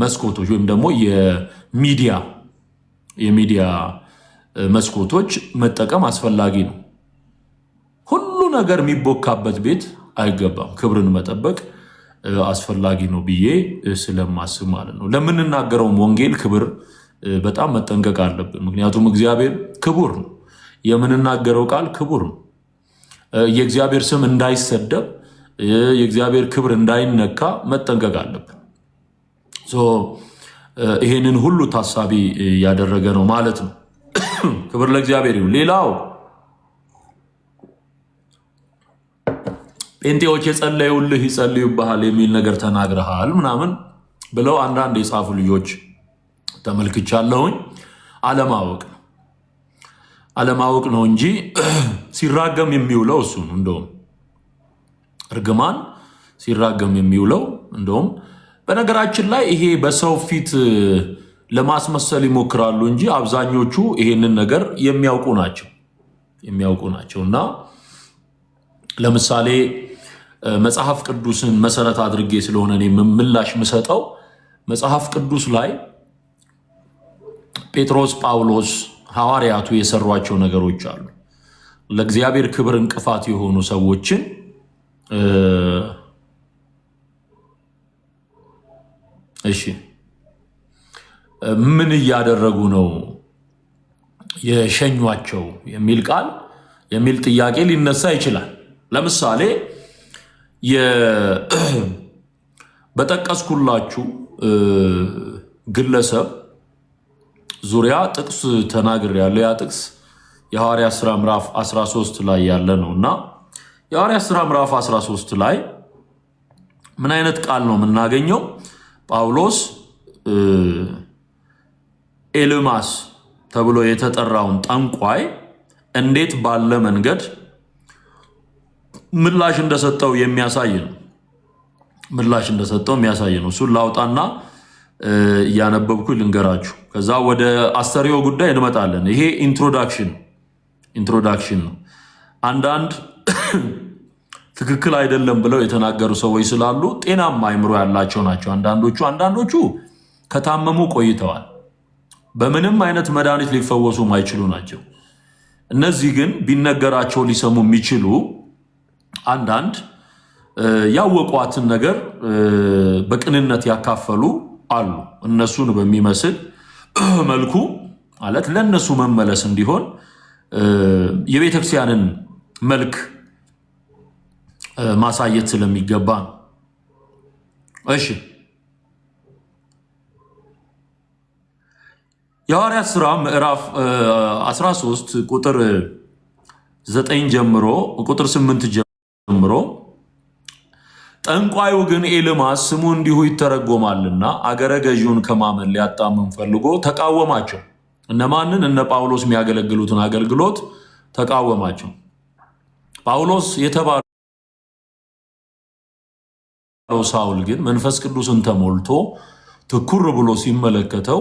መስኮቶች ወይም ደግሞ የሚዲያ መስኮቶች መጠቀም አስፈላጊ ነው። ሁሉ ነገር የሚቦካበት ቤት አይገባም። ክብርን መጠበቅ አስፈላጊ ነው ብዬ ስለማስብ ማለት ነው። ለምንናገረውም ወንጌል ክብር በጣም መጠንቀቅ አለብን። ምክንያቱም እግዚአብሔር ክቡር ነው። የምንናገረው ቃል ክቡር ነው። የእግዚአብሔር ስም እንዳይሰደብ፣ የእግዚአብሔር ክብር እንዳይነካ መጠንቀቅ አለብን። ይሄንን ሁሉ ታሳቢ ያደረገ ነው ማለት ነው። ክብር ለእግዚአብሔር ይሁን። ሌላው ጴንጤዎች የጸለዩልህ ይጸልዩብሃል የሚል ነገር ተናግረሃል ምናምን ብለው አንዳንድ የጻፉ ልጆች ተመልክቻለሁኝ። አለማወቅ ነው እንጂ ሲራገም የሚውለው እሱ ነው። እንደውም እርግማን ሲራገም የሚውለው እንደውም በነገራችን ላይ ይሄ በሰው ፊት ለማስመሰል ይሞክራሉ እንጂ አብዛኞቹ ይሄንን ነገር የሚያውቁ ናቸው እና ለምሳሌ መጽሐፍ ቅዱስን መሰረት አድርጌ ስለሆነ እኔ ምላሽ የምሰጠው መጽሐፍ ቅዱስ ላይ ጴጥሮስ፣ ጳውሎስ፣ ሐዋርያቱ የሰሯቸው ነገሮች አሉ። ለእግዚአብሔር ክብር እንቅፋት የሆኑ ሰዎችን ምን እያደረጉ ነው የሸኟቸው የሚል ጥያቄ ሊነሳ ይችላል። ለምሳሌ በጠቀስኩላችሁ ግለሰብ ዙሪያ ጥቅስ ተናግሬያለሁ። ያ ጥቅስ የሐዋርያት ሥራ ምዕራፍ 13 ላይ ያለ ነው እና የሐዋርያት ሥራ ምዕራፍ 13 ላይ ምን አይነት ቃል ነው የምናገኘው? ጳውሎስ ኤልማስ ተብሎ የተጠራውን ጠንቋይ እንዴት ባለ መንገድ ምላሽ እንደሰጠው የሚያሳይ ነው። እሱን ላውጣና እያነበብኩ ልንገራችሁ። ከዛ ወደ አስተርእዮ ጉዳይ እንመጣለን። ይሄ ኢንትሮዳክሽን ነው። አንዳንድ ትክክል አይደለም ብለው የተናገሩ ሰዎች ስላሉ ጤናማ አይምሮ ያላቸው ናቸው። አንዳንዶቹ ከታመሙ ቆይተዋል። በምንም አይነት መድኃኒት ሊፈወሱ ማይችሉ ናቸው። እነዚህ ግን ቢነገራቸው ሊሰሙ የሚችሉ አንዳንድ ያወቋትን ነገር በቅንነት ያካፈሉ አሉ። እነሱን በሚመስል መልኩ ማለት ለነሱ መመለስ እንዲሆን የቤተክርስቲያንን መልክ ማሳየት ስለሚገባ ነው። እሺ የሐዋርያት ሥራ ምዕራፍ 13 ቁጥር 9 ጀምሮ ቁጥር 8 ጀምሮ ጠንቋዩ ግን ኤልማስ ስሙ እንዲሁ ይተረጎማልና አገረ ገዢውን ከማመን ሊያጣምም ፈልጎ ተቃወማቸው። እነማንን? እነ ጳውሎስ የሚያገለግሉትን አገልግሎት ተቃወማቸው። ጳውሎስ የተባለው ሳውል ግን መንፈስ ቅዱስን ተሞልቶ ትኩር ብሎ ሲመለከተው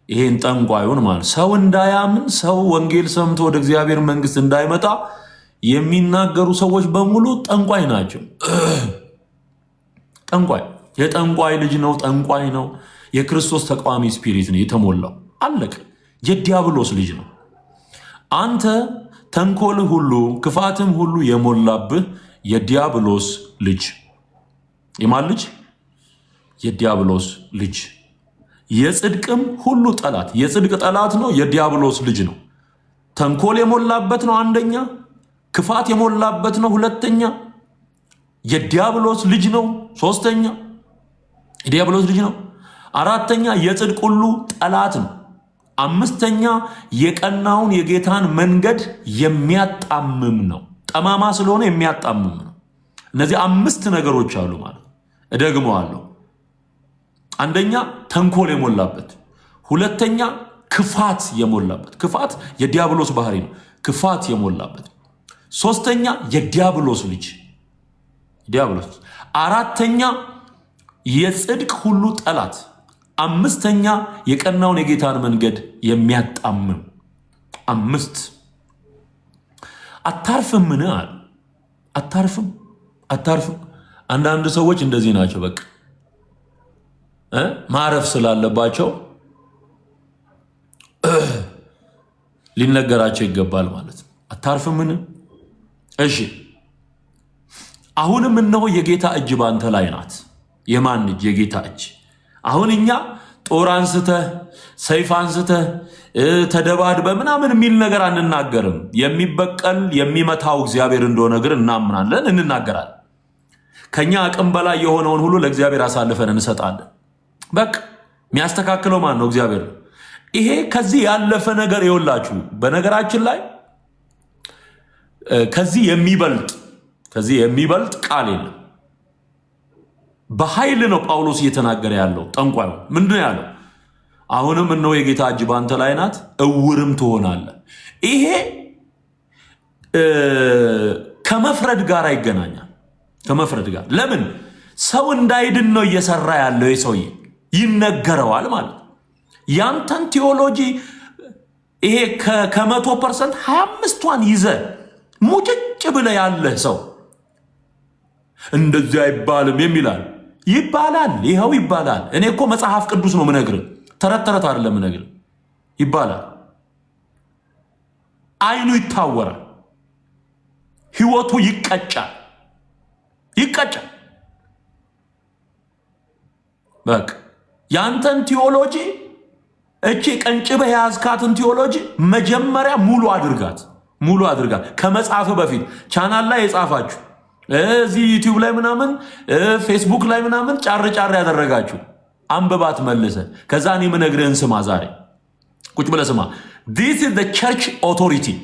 ይሄን ጠንቋዩን ማለት ሰው እንዳያምን፣ ሰው ወንጌል ሰምቶ ወደ እግዚአብሔር መንግስት እንዳይመጣ የሚናገሩ ሰዎች በሙሉ ጠንቋይ ናቸው። የጠንቋይ ልጅ ነው፣ ጠንቋይ ነው። የክርስቶስ ተቃዋሚ ስፒሪት ነው የተሞላው። አለቅ የዲያብሎስ ልጅ ነው። አንተ ተንኮልህ ሁሉ ክፋትም ሁሉ የሞላብህ የዲያብሎስ ልጅ። የማን ልጅ? የዲያብሎስ ልጅ። የጽድቅም ሁሉ ጠላት፣ የጽድቅ ጠላት ነው። የዲያብሎስ ልጅ ነው። ተንኮል የሞላበት ነው አንደኛ፣ ክፋት የሞላበት ነው ሁለተኛ፣ የዲያብሎስ ልጅ ነው ሶስተኛ፣ የዲያብሎስ ልጅ ነው አራተኛ፣ የጽድቅ ሁሉ ጠላት ነው አምስተኛ፣ የቀናውን የጌታን መንገድ የሚያጣምም ነው። ጠማማ ስለሆነ የሚያጣምም ነው። እነዚህ 5 ነገሮች አሉ ማለት እደግመዋለሁ። አንደኛ ተንኮል የሞላበት፣ ሁለተኛ ክፋት የሞላበት፣ ክፋት የዲያብሎስ ባህሪ ነው። ክፋት የሞላበት፣ ሶስተኛ የዲያብሎስ ልጅ ዲያብሎስ፣ አራተኛ የጽድቅ ሁሉ ጠላት፣ አምስተኛ የቀናውን የጌታን መንገድ የሚያጣምም። 5 አታርፍምን አለ። አታርፍም። አንዳንድ ሰዎች እንደዚህ ናቸው። በቃ ማረፍ ስላለባቸው ሊነገራቸው ይገባል ማለት ነው። አታርፍምን? እሺ አሁንም እነሆ የጌታ እጅ ባንተ ላይ ናት። የማን እጅ? የጌታ እጅ። አሁን እኛ ጦር አንስተህ ሰይፍ አንስተህ ተደባድበ ምናምን የሚል ነገር አንናገርም። የሚበቀል የሚመታው እግዚአብሔር እንደሆነ ግን እናምናለን፣ እንናገራለን። ከኛ አቅም በላይ የሆነውን ሁሉ ለእግዚአብሔር አሳልፈን እንሰጣለን። በቃ የሚያስተካክለው ማን ነው? እግዚአብሔር ነው። ይሄ ከዚህ ያለፈ ነገር ይወላችሁ። በነገራችን ላይ ከዚህ የሚበልጥ ቃል የለም። በኃይል ነው ጳውሎስ እየተናገረ ያለው። ጠንቋዩ ምንድን ያለው? አሁንም እነሆ የጌታ እጅ ባንተ ላይ ናት፣ እውርም ትሆናለህ። ይሄ ከመፍረድ ጋር ይገናኛል። ከመፍረድ ጋር ለምን? ሰው እንዳይድን ነው እየሰራ ያለው። የሰውዬ ይነገረዋል ማለት ያንተን ቴዎሎጂ ይሄ ከ100% 25ቷን ይዘ ሙጭጭ ብለ ያለ ሰው እንደዚህ አይባልም የሚላል ይባላል። ይኸው ይባላል። እኔ እኮ መጽሐፍ ቅዱስ ነው ምነግርህ፣ ተረት ተረት አይደለም ምነግርህ። ይባላል። አይኑ ይታወራል፣ ህይወቱ ይቀጫል። በቃ ያንተን ቴዎሎጂ እቺ ቀንጭበህ ያዝካትን ቴዎሎጂ መጀመሪያ ሙሉ አድርጋት። ከመጽሐፍ በፊት ቻናል ላይ የጻፋችሁ እዚህ ዩቲዩብ ላይ ምናምን ፌስቡክ ላይ ምናምን ጫር ያደረጋችሁ አንብባት መልሰ። ከዛ እኔ የምነግርህን ስማ። ዛሬ ቁጭ ብለህ ስማ። this is the church authority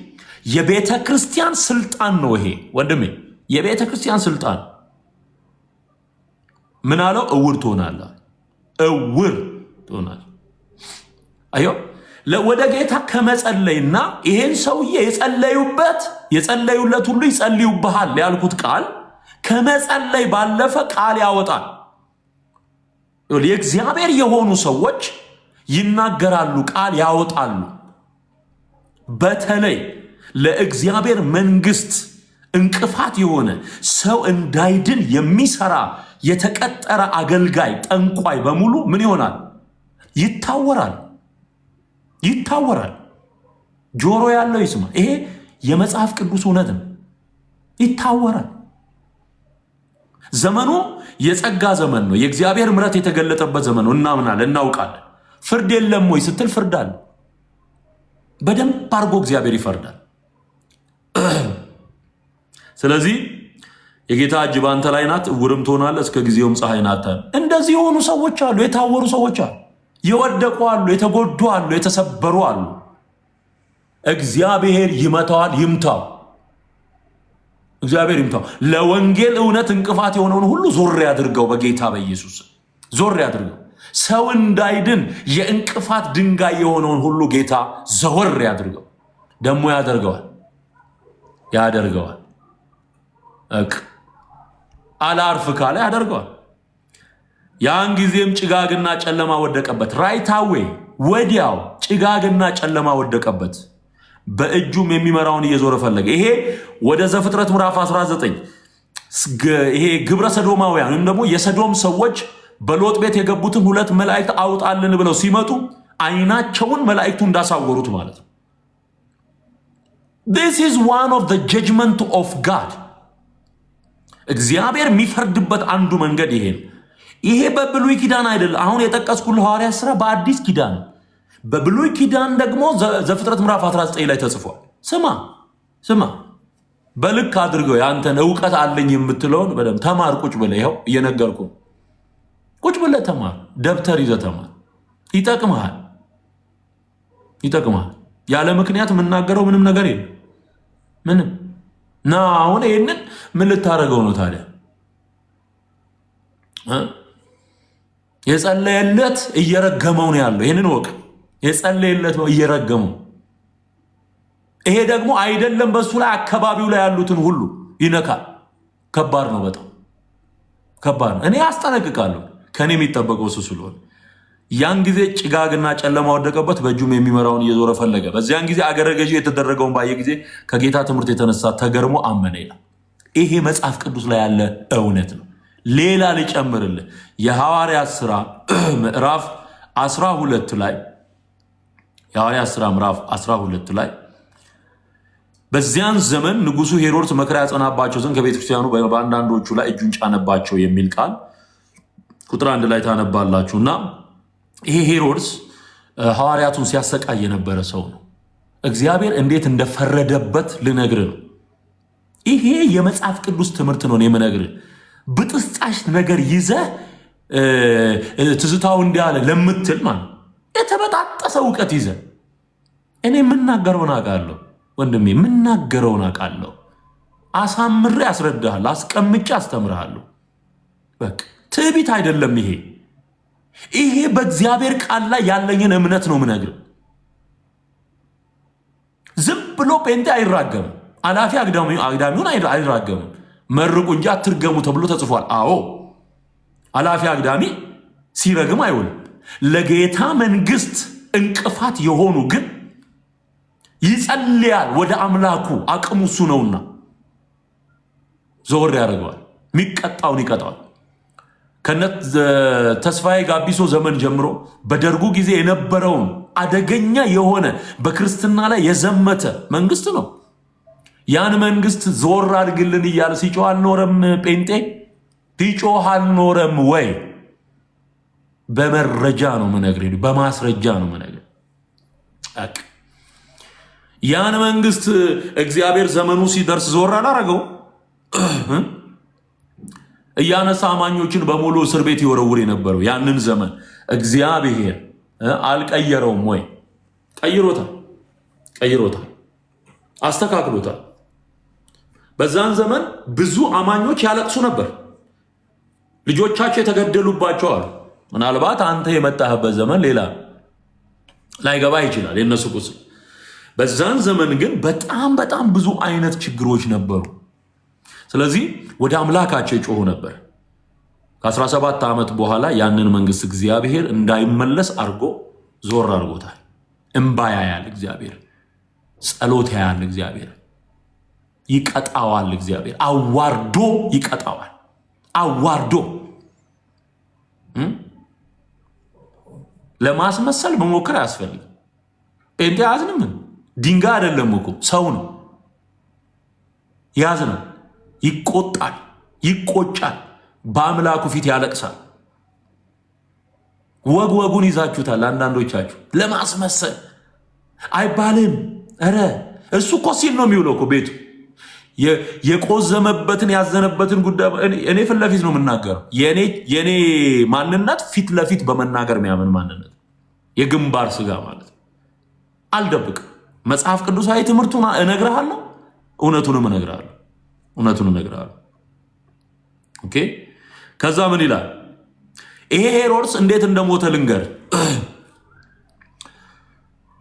የቤተ ክርስቲያን ስልጣን ነው ይሄ ወንድሜ፣ የቤተ ክርስቲያን ስልጣን። ምን አለው? እውር ትሆናለህ። አዮ ወደ ጌታ ከመጸለይና ይሄን ሰውዬ የጸለዩለት ሁሉ ይጸልዩብሃል ያልኩት ቃል ከመጸለይ ባለፈ ቃል ያወጣል። የእግዚአብሔር የሆኑ ሰዎች ይናገራሉ፣ ቃል ያወጣሉ። በተለይ ለእግዚአብሔር መንግስት እንቅፋት የሆነ ሰው እንዳይድን የሚሰራ የተቀጠረ አገልጋይ ጠንቋይ በሙሉ ምን ይሆናል? ይታወራል። ጆሮ ያለው ይስማ። ይሄ የመጽሐፍ ቅዱስ እውነት ነው። ይታወራል። ዘመኑ የጸጋ ዘመን ነው። የእግዚአብሔር ምሕረት የተገለጠበት ዘመን ነው። እናምናለን፣ እናውቃለን። ፍርድ የለም ወይ ስትል ፍርድ አለ። በደንብ አድርጎ እግዚአብሔር ይፈርዳል። ስለዚህ የጌታ እጅ ባንተ ላይ ናት፣ እውርም ትሆናለህ፣ እስከ ጊዜውም ፀሐይን አታይም። እንደዚህ የሆኑ ሰዎች አሉ፣ የታወሩ ሰዎች አሉ፣ የወደቁ አሉ፣ የተጎዱ አሉ፣ የተሰበሩ አሉ። እግዚአብሔር ይመታዋል፣ ይምታው። እግዚአብሔር ይምታው። ለወንጌል እውነት እንቅፋት የሆነውን ሁሉ ዞር ያድርገው፣ በጌታ በኢየሱስ ዞር ያድርገው። ሰው እንዳይድን የእንቅፋት ድንጋይ የሆነውን ሁሉ ጌታ ዘወር ያድርገው። ደግሞ ያደርገዋል። አላርፍ ካለ ያደርገዋል። ያን ጊዜም ጭጋግና ጨለማ ወደቀበት። ራይታዌ ወዲያው ጭጋግና ጨለማ ወደቀበት። በእጁም የሚመራውን እየዞረ ፈለገ። ይሄ ወደ ዘፍጥረት ምዕራፍ 19 ይሄ ግብረ ሰዶማውያን ወይም ደግሞ የሰዶም ሰዎች በሎጥ ቤት የገቡትን 2 መላእክት አውጣልን ብለው ሲመጡ አይናቸውን መላእክቱ እንዳሳወሩት ማለት ነው። This is one of the judgment of God. እግዚአብሔር የሚፈርድበት አንዱ መንገድ ይሄ ነው። ይሄ በብሉይ ኪዳን አይደለም። አሁን የጠቀስኩልህ ሐዋርያት ሥራ በአዲስ ኪዳን፣ በብሉይ ኪዳን ደግሞ ዘፍጥረት ምዕራፍ 19 ላይ ተጽፏል። ስማ በልክ አድርገው ያንተን ዕውቀት አለኝ የምትለውን በደምብ ተማር። ቁጭ ብለህ ይኸው እየነገርኩ ቁጭ ብለህ ተማር። ደብተር ይዘህ ተማር። ይጠቅምሃል። ያለ ምክንያት የምናገረው ምንም ነገር የለም። ምንም ና አሁን ይሄንን ምን ልታረገው ነው ታዲያ? የጸለየለት እየረገመው ነው ያለው። ይሄንን ወቅ የጸለየለት ነው እየረገመው። ይሄ ደግሞ አይደለም በሱ ላይ አካባቢው ላይ ያሉትን ሁሉ ይነካል። ከባድ ነው፣ በጣም ከባድ ነው። እኔ አስጠነቅቃለሁ፣ ከኔ የሚጠበቀው እሱ ስለሆነ። ያን ጊዜ ጭጋግና ጨለማ ወደቀበት፣ በእጁም የሚመራውን እየዞረ ፈለገ። በዚያን ጊዜ አገረ ገዢ የተደረገውን ባየ ጊዜ ከጌታ ትምህርት የተነሳ ተገርሞ አመነ ይላል። ይሄ መጽሐፍ ቅዱስ ላይ ያለ እውነት ነው። ሌላ ልጨምርልህ። የሐዋርያት ሥራ ምዕራፍ 12 ላይ የሐዋርያት ሥራ ምዕራፍ 12 ላይ በዚያን ዘመን ንጉሡ ሄሮድስ መከራ ያጸናባቸው ዘንድ ከቤተ ክርስቲያኑ በአንዳንዶቹ ላይ እጁን ጫነባቸው የሚል ቃል ቁጥር 1 ላይ ታነባላችሁ። እና ይሄ ሄሮድስ ሐዋርያቱን ሲያሰቃይ የነበረ ሰው ነው። እግዚአብሔር እንዴት እንደፈረደበት ልነግር ነው። ይሄ የመጽሐፍ ቅዱስ ትምህርት ነው የምነግርህ። ብጥስጣሽ ነገር ይዘህ ትዝታው እንዳለ ለምትል ማለት የተበጣጠሰ እውቀት ይዘህ እኔ የምናገረውን አውቃለሁ ወንድሜ፣ የምናገረውን አውቃለሁ። አሳምሬ አስረዳሃለሁ፣ አስቀምጬ አስተምርሃለሁ። በቃ ትዕቢት አይደለም ይሄ። ይሄ በእግዚአብሔር ቃል ላይ ያለኝን እምነት ነው የምነግርህ። ዝም ብሎ ጴንጤ አይራገምም። አላፊ አግዳሚውን አይራገምም። መርቁ እንጂ አትርገሙ ተብሎ ተጽፏል። አዎ አላፊ አግዳሚ ሲረግም አይውልም። ለጌታ መንግስት እንቅፋት የሆኑ ግን ይጸልያል ወደ አምላኩ፣ አቅሙ እሱ ነውና ዞር ያደርገዋል። የሚቀጣውን ይቀጣዋል። ከነት ተስፋዬ ጋቢሶ ዘመን ጀምሮ በደርጉ ጊዜ የነበረውን አደገኛ የሆነ በክርስትና ላይ የዘመተ መንግስት ነው። ያን መንግስት ዞር አድርግልን እያለ ሲጮህ አልኖረም። ጴንጤ ሲጮህ አልኖረም ወይ? በመረጃ ነው የምነግርህ፣ በማስረጃ ነው የምነግርህ። ያን መንግስት እግዚአብሔር ዘመኑ ሲደርስ ዞር አላረገው። እያነሳ አማኞችን በሙሉ እስር ቤት ይወረውር የነበረው ያንን ዘመን እግዚአብሔር አልቀየረውም ወይ? ቀይሮታል፣ አስተካክሎታል። በዛን ዘመን ብዙ አማኞች ያለቅሱ ነበር። ልጆቻቸው የተገደሉባቸው አሉ። ምናልባት አንተ የመጣህበት ዘመን ሌላ ላይገባ ይችላል የነሱ ቁስል። በዛን ዘመን ግን በጣም ብዙ አይነት ችግሮች ነበሩ። ስለዚህ ወደ አምላካቸው ይጮሁ ነበር። ከ17 ዓመት በኋላ ያንን መንግስት እግዚአብሔር እንዳይመለስ አድርጎ ዞር አድርጎታል። እንባ ያያል እግዚአብሔር፣ ጸሎት ያያል እግዚአብሔር፣ ይቀጣዋል እግዚአብሔር፣ አዋርዶ ይቀጣዋል። አዋርዶ ለማስመሰል መሞከር አያስፈልግም። ጴንጤ ያዝንም ድንጋይ አይደለም እኮ ሰው ነው። ያዝናል፣ ይቆጣል፣ ይቆጫል፣ በአምላኩ ፊት ያለቅሳል። ወጉን ይዛችሁታል አንዳንዶቻችሁ። ለማስመሰል አይባልም። ኧረ እሱ እኮ ሲል ነው የሚውለው እኮ ቤቱ። የቆዘመበትን ያዘነበትን ጉዳይ እኔ ፊት ለፊት ነው የምናገረው። የኔ ማንነት ፊት ለፊት በመናገር የሚያምን ማንነት፣ የግንባር ስጋ ማለት አልደብቅም። መጽሐፍ ቅዱሳዊ ትምህርቱን እነግርሃለሁ፣ እውነቱንም እነግርሃለሁ። ኦኬ። ከዛ ምን ይላል? ይሄ ሄሮድስ እንዴት እንደሞተ ልንገር።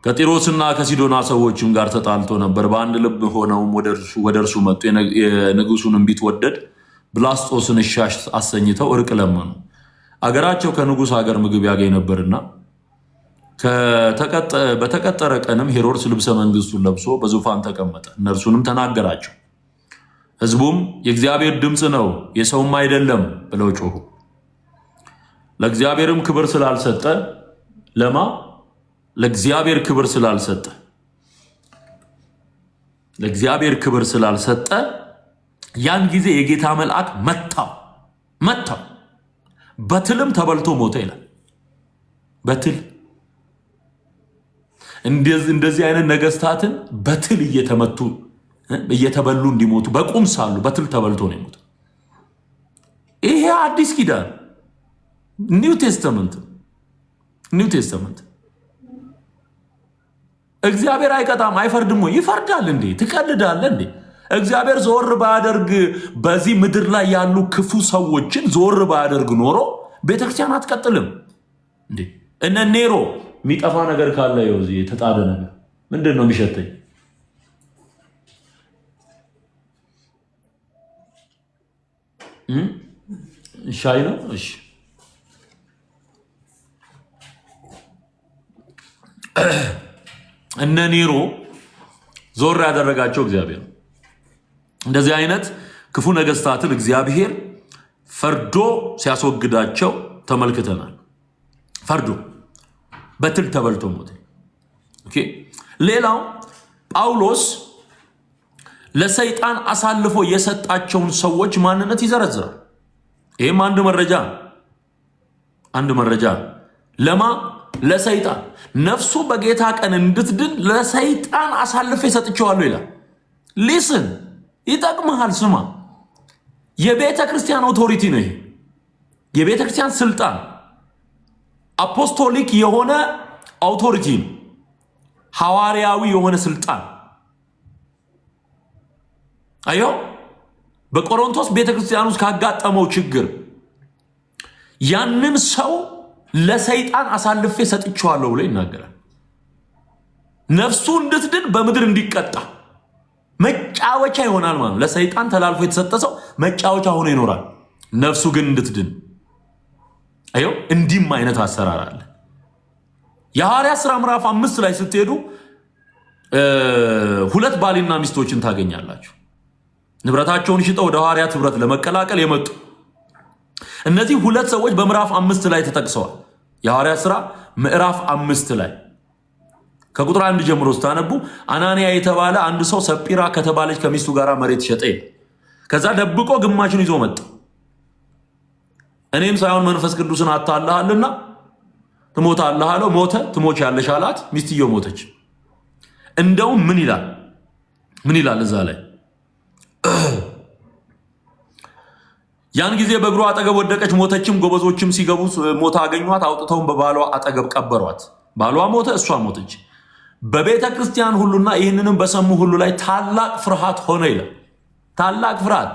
ከጢሮስና ከሲዶና ሰዎችም ጋር ተጣልቶ ነበር። በአንድ ልብ ሆነውም ወደ እርሱ መጡ። የንጉሱን ቢትወደድ ብላስጦስን እሻሽ አሰኝተው እርቅ ለመኑ። አገራቸው ከንጉስ ሀገር ምግብ ያገኝ ነበርና በተቀጠረ ቀንም ሄሮድስ ልብሰ መንግስቱን ለብሶ በዙፋን ተቀመጠ። እነርሱንም ተናገራቸው። ህዝቡም የእግዚአብሔር ድምፅ ነው የሰውም አይደለም ብለው ጮሁ። ለእግዚአብሔርም ክብር ስላልሰጠ ለእግዚአብሔር ክብር ስላልሰጠ ያን ጊዜ የጌታ መልአክ መታው፣ በትልም ተበልቶ ሞተ ይላል። በትል እንደዚህ አይነት ነገስታትን በትል እየተበሉ እንዲሞቱ በቁም ሳሉ በትል ተበልቶ ነው የሞቱ። ይሄ አዲስ ኪዳን ኒው ቴስተመንት። እግዚአብሔር አይቀጣም አይፈርድም ወይ? ይፈርዳል እንዴ? ትቀልዳለህ እንዴ? እግዚአብሔር ዞር ባያደርግ በዚህ ምድር ላይ ያሉ ክፉ ሰዎችን ዞር ባያደርግ ኖሮ ቤተክርስቲያን አትቀጥልም እንዴ? እነ ኔሮ የሚጠፋ ነገር ካለ ይኸው የተጣደ ነገር ምንድን ነው የሚሸተኝ? ሻይ ነው። እሺ እነ ኔሮ ዞር ያደረጋቸው እግዚአብሔር ነው። እንደዚህ አይነት ክፉ ነገስታትን እግዚአብሔር ፈርዶ ሲያስወግዳቸው ተመልክተናል። ፈርዶ በትል ተበልቶ ሞተ። ኦኬ። ሌላው ጳውሎስ ለሰይጣን አሳልፎ የሰጣቸውን ሰዎች ማንነት ይዘረዝራል። ይህም አንድ መረጃ ለማ ለሰይጣን ነፍሱ በጌታ ቀን እንድትድን ለሰይጣን አሳልፎ ሰጥቼዋለሁ ይላል። ሊስን ይጠቅምሃል። ስማ፣ የቤተ ክርስቲያን ኦቶሪቲ ነው ይሄ። የቤተ ክርስቲያን ስልጣን አፖስቶሊክ የሆነ አውቶሪቲ ነው። ሐዋርያዊ የሆነ ስልጣን አዮ በቆሮንቶስ ቤተክርስቲያን ውስጥ ካጋጠመው ችግር ያንን ሰው ለሰይጣን አሳልፌ ሰጥቼዋለሁ ብሎ ይናገራል። ነፍሱ እንድትድን በምድር እንዲቀጣ መጫወቻ ይሆናል ማለት ነው። ለሰይጣን ተላልፎ የተሰጠ ሰው መጫወቻ ሆኖ ይኖራል። ነፍሱ ግን እንድትድን አዮ እንዲህም አይነት አሰራር አለ። የሐዋርያት ሥራ ምዕራፍ 5 ላይ ስትሄዱ ሁለት ባልና ሚስቶችን ታገኛላችሁ። ንብረታቸውን ሽጠው ወደ ሐዋርያት ህብረት ለመቀላቀል የመጡ እነዚህ ሁለት ሰዎች በምዕራፍ 5 ላይ ተጠቅሰዋል። የሐዋርያት ሥራ ምዕራፍ 5 ላይ ከቁጥር 1 ጀምሮ ስታነቡ አናንያ የተባለ አንድ ሰው ሰጲራ ከተባለች ከሚስቱ ጋር መሬት ሸጠ። ከዛ ደብቆ ግማሹን ይዞ መጣ። እኔም ሳይሆን መንፈስ ቅዱስን አታለሃልና ትሞታለህ አለው። ሞተ። ትሞቻለሽ አላት። ሚስትየው ሞተች። እንደውም ምን ይላል እዛ ላይ ያን ጊዜ በእግሯ አጠገብ ወደቀች፣ ሞተችም። ጎበዞችም ሲገቡ ሞታ አገኟት፣ አውጥተውም በባሏ አጠገብ ቀበሯት። ባሏ ሞተ፣ እሷ ሞተች። በቤተ ክርስቲያን ሁሉና ይህንንም በሰሙ ሁሉ ላይ ታላቅ ፍርሃት ሆነ ይላል። ታላቅ ፍርሃት።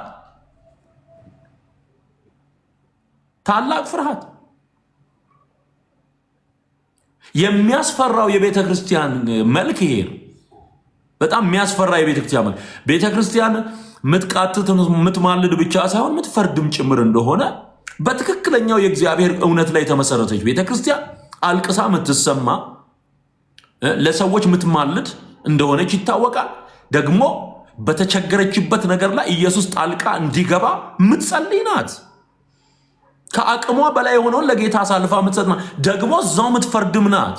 የሚያስፈራው የቤተ ክርስቲያን መልክ ይሄ ነው። በጣም የሚያስፈራ የቤተ ክርስቲያን መልክ ቤተ ክርስቲያን ምትቃትት ምትማልድ ብቻ ሳይሆን ምትፈርድም ጭምር እንደሆነ በትክክለኛው የእግዚአብሔር እውነት ላይ የተመሰረተች ቤተ ክርስቲያን አልቅሳ ምትሰማ ለሰዎች ምትማልድ እንደሆነች ይታወቃል። ደግሞ በተቸገረችበት ነገር ላይ ኢየሱስ ጣልቃ እንዲገባ ምትጸልይ ናት። ከአቅሟ በላይ የሆነውን ለጌታ አሳልፋ ምትሰጥ ናት። ደግሞ እዛው ምትፈርድም ናት።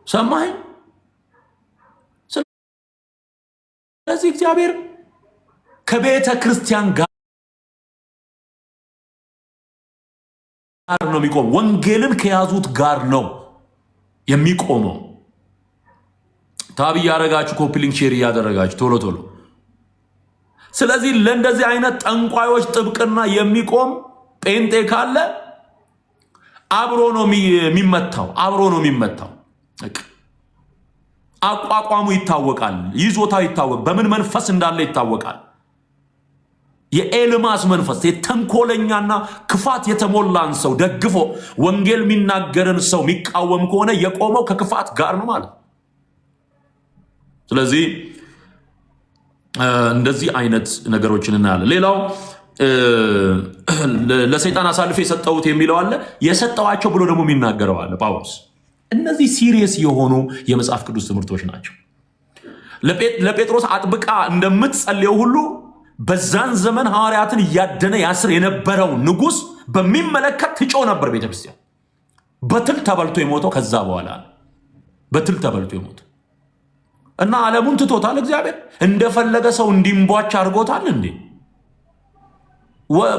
ሰማኸኝ? ስለዚህ እግዚአብሔር ከቤተ ክርስቲያን ጋር ነው የሚቆም። ወንጌልን ከያዙት ጋር ነው የሚቆመው። ታብ እያደረጋችሁ ኮፒሊንግ ሼር እያደረጋችሁ ቶሎ። ስለዚህ ለእንደዚህ አይነት ጠንቋዮች ጥብቅና የሚቆም ጴንጤ ካለ አብሮ ነው የሚመታው። አቋቋሙ ይታወቃል፣ ይዞታው ይታወቃል፣ በምን መንፈስ እንዳለ ይታወቃል። የኤልማስ መንፈስ የተንኮለኛና ክፋት የተሞላን ሰው ደግፎ ወንጌል የሚናገርን ሰው የሚቃወም ከሆነ የቆመው ከክፋት ጋር ነው ማለት። ስለዚህ እንደዚህ አይነት ነገሮችን እናያለን። ሌላው ለሰይጣን አሳልፌ የሰጠሁት የሚለው አለ። የሰጠዋቸው ብሎ ደግሞ የሚናገረው አለ ጳውሎስ። እነዚህ ሲሪየስ የሆኑ የመጽሐፍ ቅዱስ ትምህርቶች ናቸው። ለጴጥሮስ አጥብቃ እንደምትጸልየው ሁሉ በዛን ዘመን ሐዋርያትን እያደነ ያስር የነበረው ንጉሥ በሚመለከት ትጮህ ነበር ቤተክርስቲያን። በትል ተበልቶ የሞተው ከዛ በኋላ በትል ተበልቶ የሞተው እና ዓለሙን ትቶታል። እግዚአብሔር እንደፈለገ ሰው እንዲንቧች አድርጎታል እንዴ?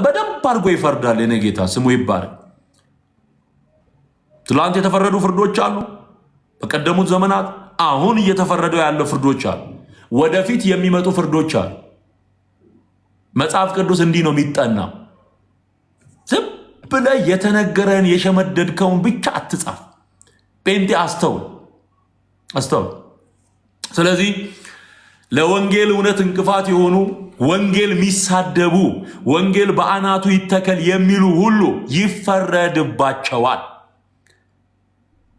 በደንብ አድርጎ ይፈርዳል። የኔ ጌታ ስሙ ይባረክ። ትላንት የተፈረዱ ፍርዶች አሉ፣ በቀደሙት ዘመናት። አሁን እየተፈረደው ያለው ፍርዶች አሉ፣ ወደፊት የሚመጡ ፍርዶች አሉ። መጽሐፍ ቅዱስ እንዲህ ነው የሚጠናው። ዝም ብለህ የተነገረን የሸመደድከውን ብቻ አትጻፍ። ጴንጤ አስተውል። ስለዚህ ለወንጌል እውነት እንቅፋት የሆኑ ወንጌል የሚሳደቡ ወንጌል በአናቱ ይተከል የሚሉ ሁሉ ይፈረድባቸዋል።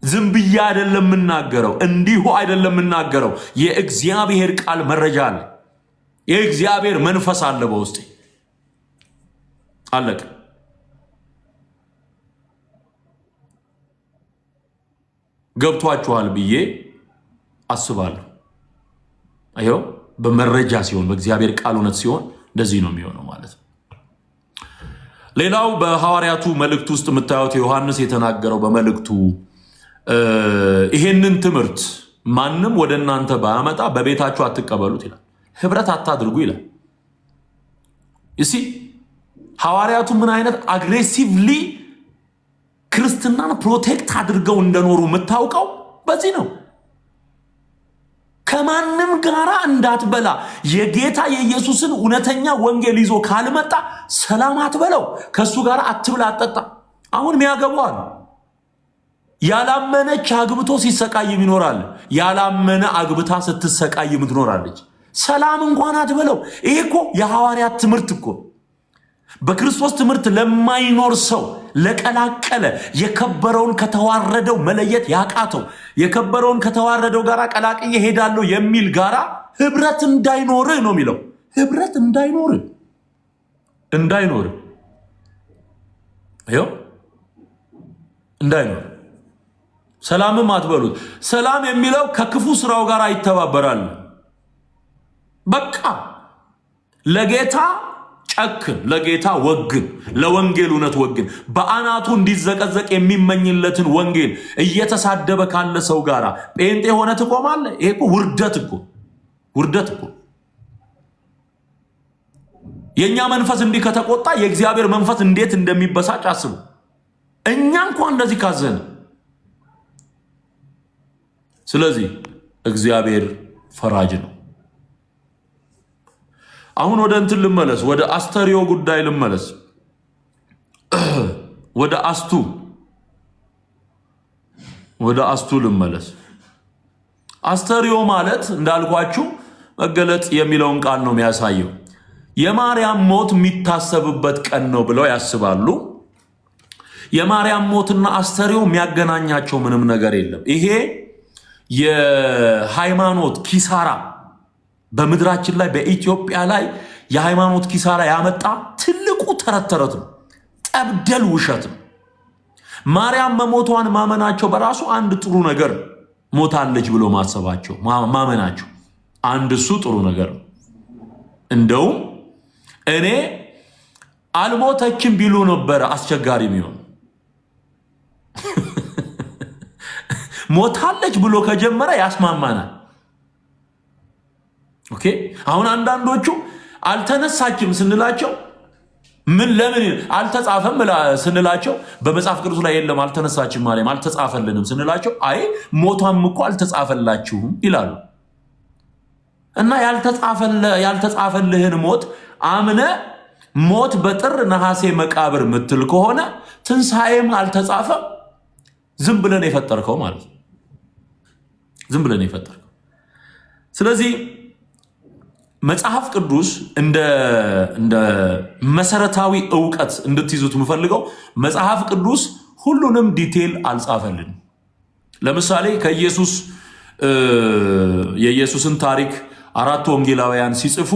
ዝም ብዬ አይደለም የምናገረው፣ እንዲሁ አይደለም የምናገረው። የእግዚአብሔር ቃል መረጃ አለ፣ የእግዚአብሔር መንፈስ አለ በውስጤ። አለቀ። ገብቷችኋል ብዬ አስባለሁ። አይዮ በመረጃ ሲሆን በእግዚአብሔር ቃል እውነት ሲሆን እንደዚህ ነው የሚሆነው ማለት ነው። ሌላው በሐዋርያቱ መልእክት ውስጥ የምታዩት ዮሐንስ የተናገረው በመልእክቱ ይሄንን ትምህርት ማንም ወደ እናንተ ባያመጣ በቤታችሁ አትቀበሉት ይላል። ህብረት አታድርጉ ይላል። እሺ ሐዋርያቱ ምን አይነት አግሬሲቭሊ ክርስትናን ፕሮቴክት አድርገው እንደኖሩ የምታውቀው በዚህ ነው። ከማንም ጋራ እንዳትበላ የጌታ የኢየሱስን እውነተኛ ወንጌል ይዞ ካልመጣ ሰላም አትበለው፣ ከሱ ጋር አትብላ አትጠጣ። አሁን የሚያገቧል ያላመነች አግብቶ ሲሰቃይም ይኖራል። ያላመነ አግብታ ስትሰቃይም ትኖራለች። ሰላም እንኳን አትበለው። ይሄ እኮ የሐዋርያት ትምህርት እኮ በክርስቶስ ትምህርት ለማይኖር ሰው ለቀላቀለ የከበረውን ከተዋረደው መለየት ያቃተው የከበረውን ከተዋረደው ጋራ ቀላቅዬ ሄዳለሁ የሚል ጋራ ህብረት እንዳይኖር ነው የሚለው። ህብረት እንዳይኖር ይኸው እንዳይኖር ሰላምም አትበሉት። ሰላም የሚለው ከክፉ ስራው ጋር ይተባበራል። በቃ ለጌታ ጨክን፣ ለጌታ ወግን፣ ለወንጌል እውነት ወግን። በአናቱ እንዲዘቀዘቅ የሚመኝለትን ወንጌል እየተሳደበ ካለ ሰው ጋር ጴንጤ ሆነ ትቆማለህ? ይሄ እኮ ውርደት እኮ። የእኛ መንፈስ እንዲህ ከተቆጣ የእግዚአብሔር መንፈስ እንዴት እንደሚበሳጭ አስቡ። እኛ እንኳን እንደዚህ ካዘን። ስለዚህ እግዚአብሔር ፈራጅ ነው። አሁን ወደ እንትን ልመለስ፣ ወደ አስተሪዮ ጉዳይ ልመለስ፣ ወደ አስቱ ልመለስ። አስተሪዮ ማለት እንዳልኳችሁ መገለጥ የሚለውን ቃል ነው የሚያሳየው። የማርያም ሞት የሚታሰብበት ቀን ነው ብለው ያስባሉ። የማርያም ሞትና አስተሪዮ የሚያገናኛቸው ምንም ነገር የለም። ይሄ የሃይማኖት ኪሳራ በምድራችን ላይ በኢትዮጵያ ላይ የሃይማኖት ኪሳራ ያመጣ ትልቁ ተረት ነው። ጠብደል ውሸት ነው። ማርያም መሞቷን ማመናቸው በራሱ አንድ ጥሩ ነገር ነው። ሞታለች ብሎ ማሰባቸው ማመናቸው አንድ እሱ ጥሩ ነገር ነው። እንደውም እኔ አልሞተችም ቢሉ ነበረ አስቸጋሪ የሚሆን። ሞታለች ብሎ ከጀመረ ያስማማናል። ኦኬ አሁን አንዳንዶቹ አልተነሳችም ስንላቸው ምን ለምን አልተጻፈም ስንላቸው በመጽሐፍ ቅዱስ ላይ የለም አልተነሳችም ማርያም አልተጻፈልንም ስንላቸው አይ ሞቷም እኮ አልተጻፈላችሁም ይላሉ። እና ያልተጻፈልህን ሞት አምነ ሞት በጥር ነሐሴ መቃብር ምትል ከሆነ ትንሣኤም አልተጻፈም። ዝም ብለን የፈጠርከው ማለት ነው። ዝም ብለን የፈጠርከው። ስለዚህ መጽሐፍ ቅዱስ እንደ መሰረታዊ ዕውቀት እንድትይዙት የምፈልገው መጽሐፍ ቅዱስ ሁሉንም ዲቴል አልጻፈልንም። ለምሳሌ የኢየሱስን ታሪክ አራቱ ወንጌላውያን ሲጽፉ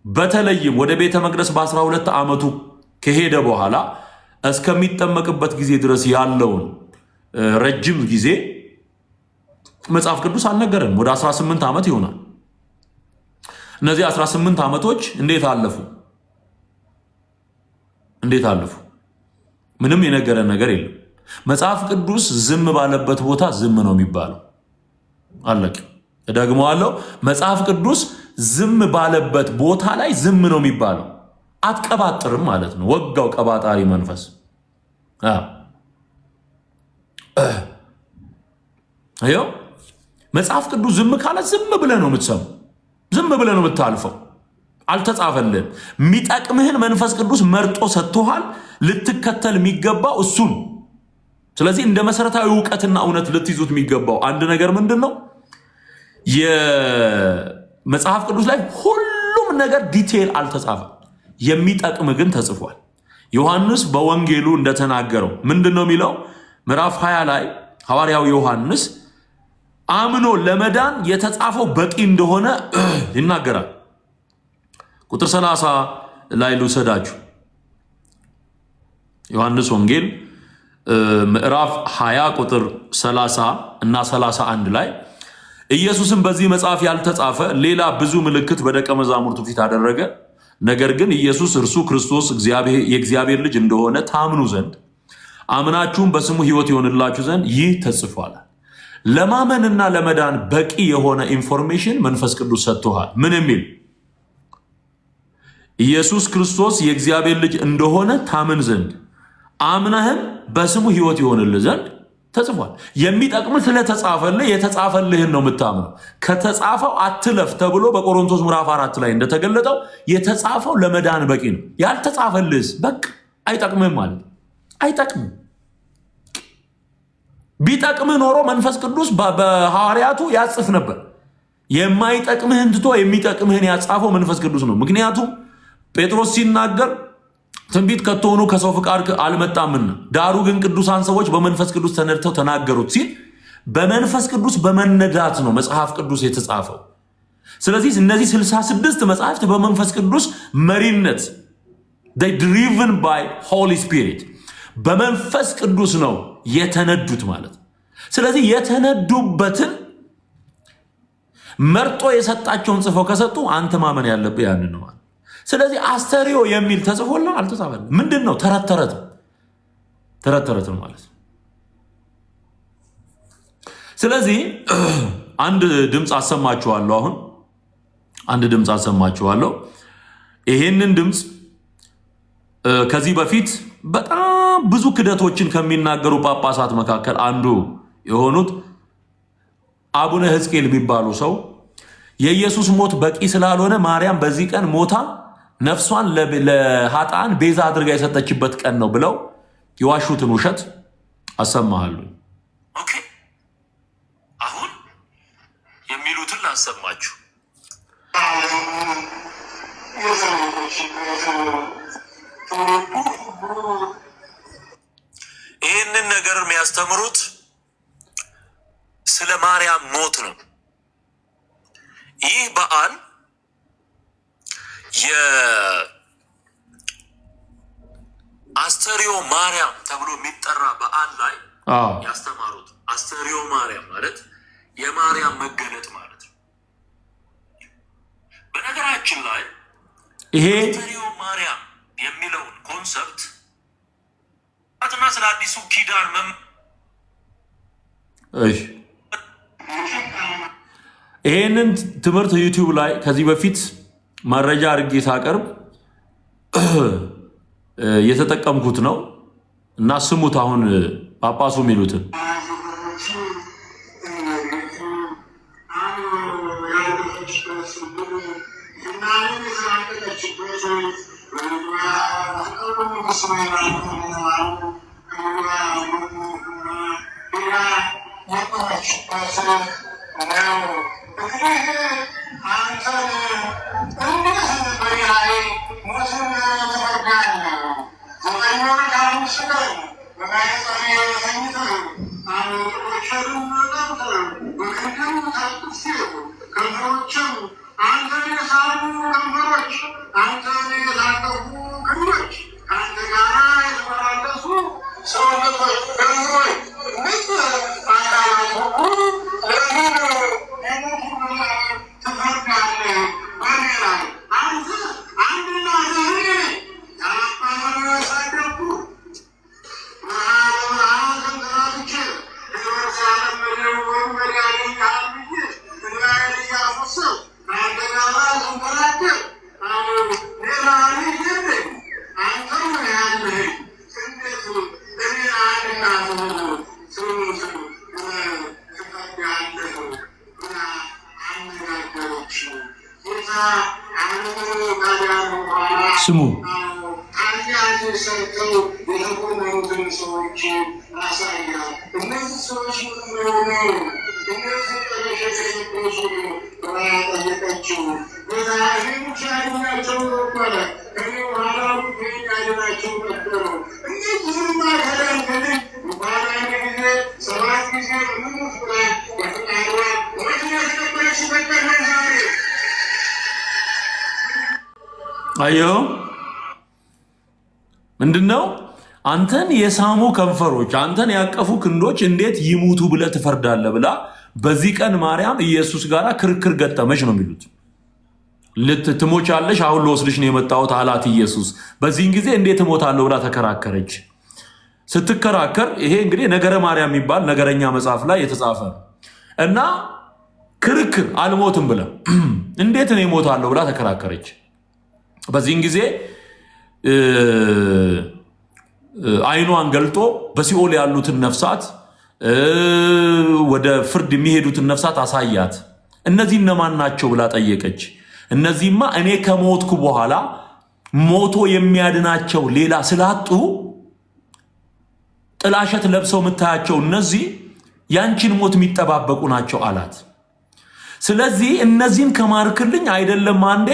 በተለይም ወደ ቤተ መቅደስ በ12 ዓመቱ ከሄደ በኋላ እስከሚጠመቅበት ጊዜ ድረስ ያለውን ረጅም ጊዜ መጽሐፍ ቅዱስ አልነገረንም። ወደ 18 ዓመት ይሆናል። እነዚህ 18 ዓመቶች እንዴት አለፉ? ምንም የነገረን ነገር የለም። መጽሐፍ ቅዱስ ዝም ባለበት ቦታ ዝም ነው የሚባለው። አለቅ እደግመዋለሁ። መጽሐፍ ቅዱስ ዝም ባለበት ቦታ ላይ ዝም ነው የሚባለው። አትቀባጥርም ማለት ነው። ወጋው ቀባጣሪ መንፈስ። ይኸው መጽሐፍ ቅዱስ ዝም ካለ ዝም ብለህ ነው የምትሰሙ፣ ዝም ብለህ ነው የምታልፈው። አልተጻፈልህም። የሚጠቅምህን መንፈስ ቅዱስ መርጦ ሰጥቶሃል። ልትከተል የሚገባው እሱን። ስለዚህ እንደ መሰረታዊ እውቀትና እውነት ልትይዙት የሚገባው አንድ ነገር ምንድን ነው? የመጽሐፍ ቅዱስ ላይ ሁሉም ነገር ዲቴይል አልተጻፈም። የሚጠቅም ግን ተጽፏል። ዮሐንስ በወንጌሉ እንደተናገረው ምንድን ነው የሚለው? ምዕራፍ 20 ላይ ሐዋርያው ዮሐንስ አምኖ ለመዳን የተጻፈው በቂ እንደሆነ ይናገራል። ቁጥር 30 ላይ ልውሰዳችሁ። ዮሐንስ ወንጌል ምዕራፍ 20 ቁጥር 30 እና 31 ላይ ኢየሱስም በዚህ መጽሐፍ ያልተጻፈ ሌላ ብዙ ምልክት በደቀ መዛሙርቱ ፊት አደረገ። ነገር ግን ኢየሱስ እርሱ ክርስቶስ የእግዚአብሔር ልጅ እንደሆነ ታምኑ ዘንድ አምናችሁም በስሙ ሕይወት ይሆንላችሁ ዘንድ ይህ ተጽፏል። ለማመንና ለመዳን በቂ የሆነ ኢንፎርሜሽን መንፈስ ቅዱስ ሰጥቶሃል። ምን የሚል? ኢየሱስ ክርስቶስ የእግዚአብሔር ልጅ እንደሆነ ታምን ዘንድ አምነህም በስሙ ሕይወት ይሆንልህ ዘንድ ተጽፏል። የሚጠቅምህ ስለተጻፈልህ የተጻፈልህን ነው የምታምነው። ከተጻፈው አትለፍ ተብሎ በቆሮንቶስ ምዕራፍ 4 ላይ እንደተገለጠው የተጻፈው ለመዳን በቂ ነው። ያልተጻፈልህስ በቃ አይጠቅምህም ማለት አይጠቅምም። ቢጠቅምህ ኖሮ መንፈስ ቅዱስ በሐዋርያቱ ያጽፍ ነበር። የማይጠቅምህን ትቶ የሚጠቅምህን ያጻፈው መንፈስ ቅዱስ ነው። ምክንያቱም ጴጥሮስ ሲናገር ትንቢት ከቶሆኑ ከሰው ፍቃድ አልመጣምና ዳሩ ግን ቅዱሳን ሰዎች በመንፈስ ቅዱስ ተነድተው ተናገሩት ሲል በመንፈስ ቅዱስ በመነዳት ነው መጽሐፍ ቅዱስ የተጻፈው። ስለዚህ እነዚህ 66 መጽሐፍት በመንፈስ ቅዱስ መሪነት driven by Holy Spirit በመንፈስ ቅዱስ ነው የተነዱት ማለት። ስለዚህ የተነዱበትን መርጦ የሰጣቸውን ጽፈው ከሰጡ አንተ ማመን ያለብህ ያንን ነው። ስለዚህ አስተሪዮ የሚል ተጽፎላ አልተጻፈም። ምንድን ነው? ተረት ተረት ማለት ነው። ስለዚህ አንድ ድምፅ አሰማችኋለሁ። አሁን አንድ ድምፅ አሰማችኋለሁ። ይሄንን ድምፅ ከዚህ በፊት በጣም ብዙ ክደቶችን ከሚናገሩ ጳጳሳት መካከል አንዱ የሆኑት አቡነ ሕዝቅኤል የሚባሉ ሰው የኢየሱስ ሞት በቂ ስላልሆነ ማርያም በዚህ ቀን ሞታ ነፍሷን ለኃጥአን ቤዛ አድርጋ የሰጠችበት ቀን ነው ብለው የዋሹትን ውሸት አሰማሃለሁ። ኦኬ፣ አሁን የሚሉትን ላሰማችሁ። ይህንን ነገር የሚያስተምሩት ስለ ማርያም ሞት ነው። ይህ በዓል የአስተሪዮ ማርያም ተብሎ የሚጠራ በዓል ላይ ያስተማሩት። አስተሪዮ ማርያም ማለት የማርያም መገለጥ ማለት ነው። በነገራችን ላይ ይሄ አስተሪዮ ማርያም የሚለውን ኮንሰፕት አጥና ስለ አዲሱ ኪዳን ይሄንን ትምህርት ዩቲዩብ ላይ ከዚህ በፊት መረጃ አድርጌ ሳቀርብ የተጠቀምኩት ነው እና ስሙት። አሁን ጳጳሱ የሚሉትን ስሙ። አየሁ ምንድነው? አንተን የሳሙ ከንፈሮች፣ አንተን ያቀፉ ክንዶች እንዴት ይሙቱ ብለህ ትፈርዳለህ ብላ በዚህ ቀን ማርያም ኢየሱስ ጋር ክርክር ገጠመች ነው የሚሉት። ትሞቻለሽ፣ አሁን ልወስድሽ ነው የመጣሁት አላት ኢየሱስ። በዚህን ጊዜ እንዴት እሞታለሁ ብላ ተከራከረች። ስትከራከር ይሄ እንግዲህ ነገረ ማርያም የሚባል ነገረኛ መጽሐፍ ላይ የተጻፈ እና ክርክር አልሞትም ብላ እንዴት ነው እሞታለሁ ብላ ተከራከረች። በዚህን ጊዜ አይኗን ገልጦ በሲኦል ያሉትን ነፍሳት ወደ ፍርድ የሚሄዱትን ነፍሳት አሳያት። እነዚህ እነማን ናቸው ብላ ጠየቀች። እነዚህማ እኔ ከሞትኩ በኋላ ሞቶ የሚያድናቸው ሌላ ስላጡ ጥላሸት ለብሰው የምታያቸው እነዚህ ያንቺን ሞት የሚጠባበቁ ናቸው አላት። ስለዚህ እነዚህን ከማርክልኝ አይደለም አንዴ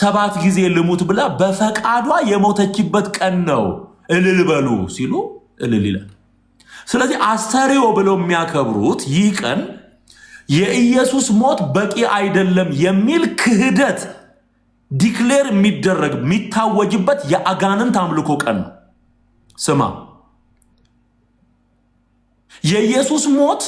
7 ጊዜ ልሙት ብላ በፈቃዷ የሞተችበት ቀን ነው እልል በሉ ሲሉ እልል ይላል። ስለዚህ አስተርእዮ ብለው የሚያከብሩት ይህ ቀን የኢየሱስ ሞት በቂ አይደለም የሚል ክህደት ዲክሌር የሚደረግ የሚታወጅበት የአጋንንት አምልኮ ቀን ነው። ስማ፣ የኢየሱስ ሞት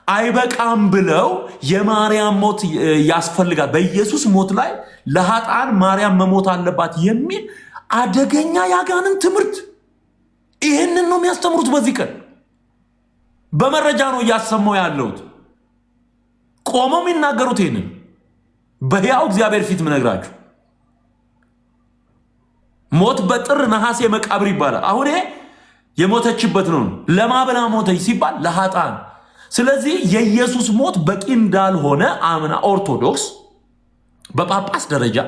አይበቃም ብለው የማርያም ሞት ያስፈልጋል፣ በኢየሱስ ሞት ላይ ለኃጥአን ማርያም መሞት አለባት የሚል አደገኛ የአጋንንት ትምህርት። ይህንን ነው የሚያስተምሩት። በዚህ ቀን በመረጃ ነው እያሰማው ያለሁት። ቆመው የሚናገሩት ይህንን በሕያው እግዚአብሔር ፊት ምነግራችሁ። ሞት በጥር ነሐሴ መቃብር ይባላል። አሁን የሞተችበት ነው። ለማበላ ሞተች ሲባል ለኃጥአን። ስለዚህ የኢየሱስ ሞት በቂ እንዳልሆነ አምና ኦርቶዶክስ በጳጳስ ደረጃ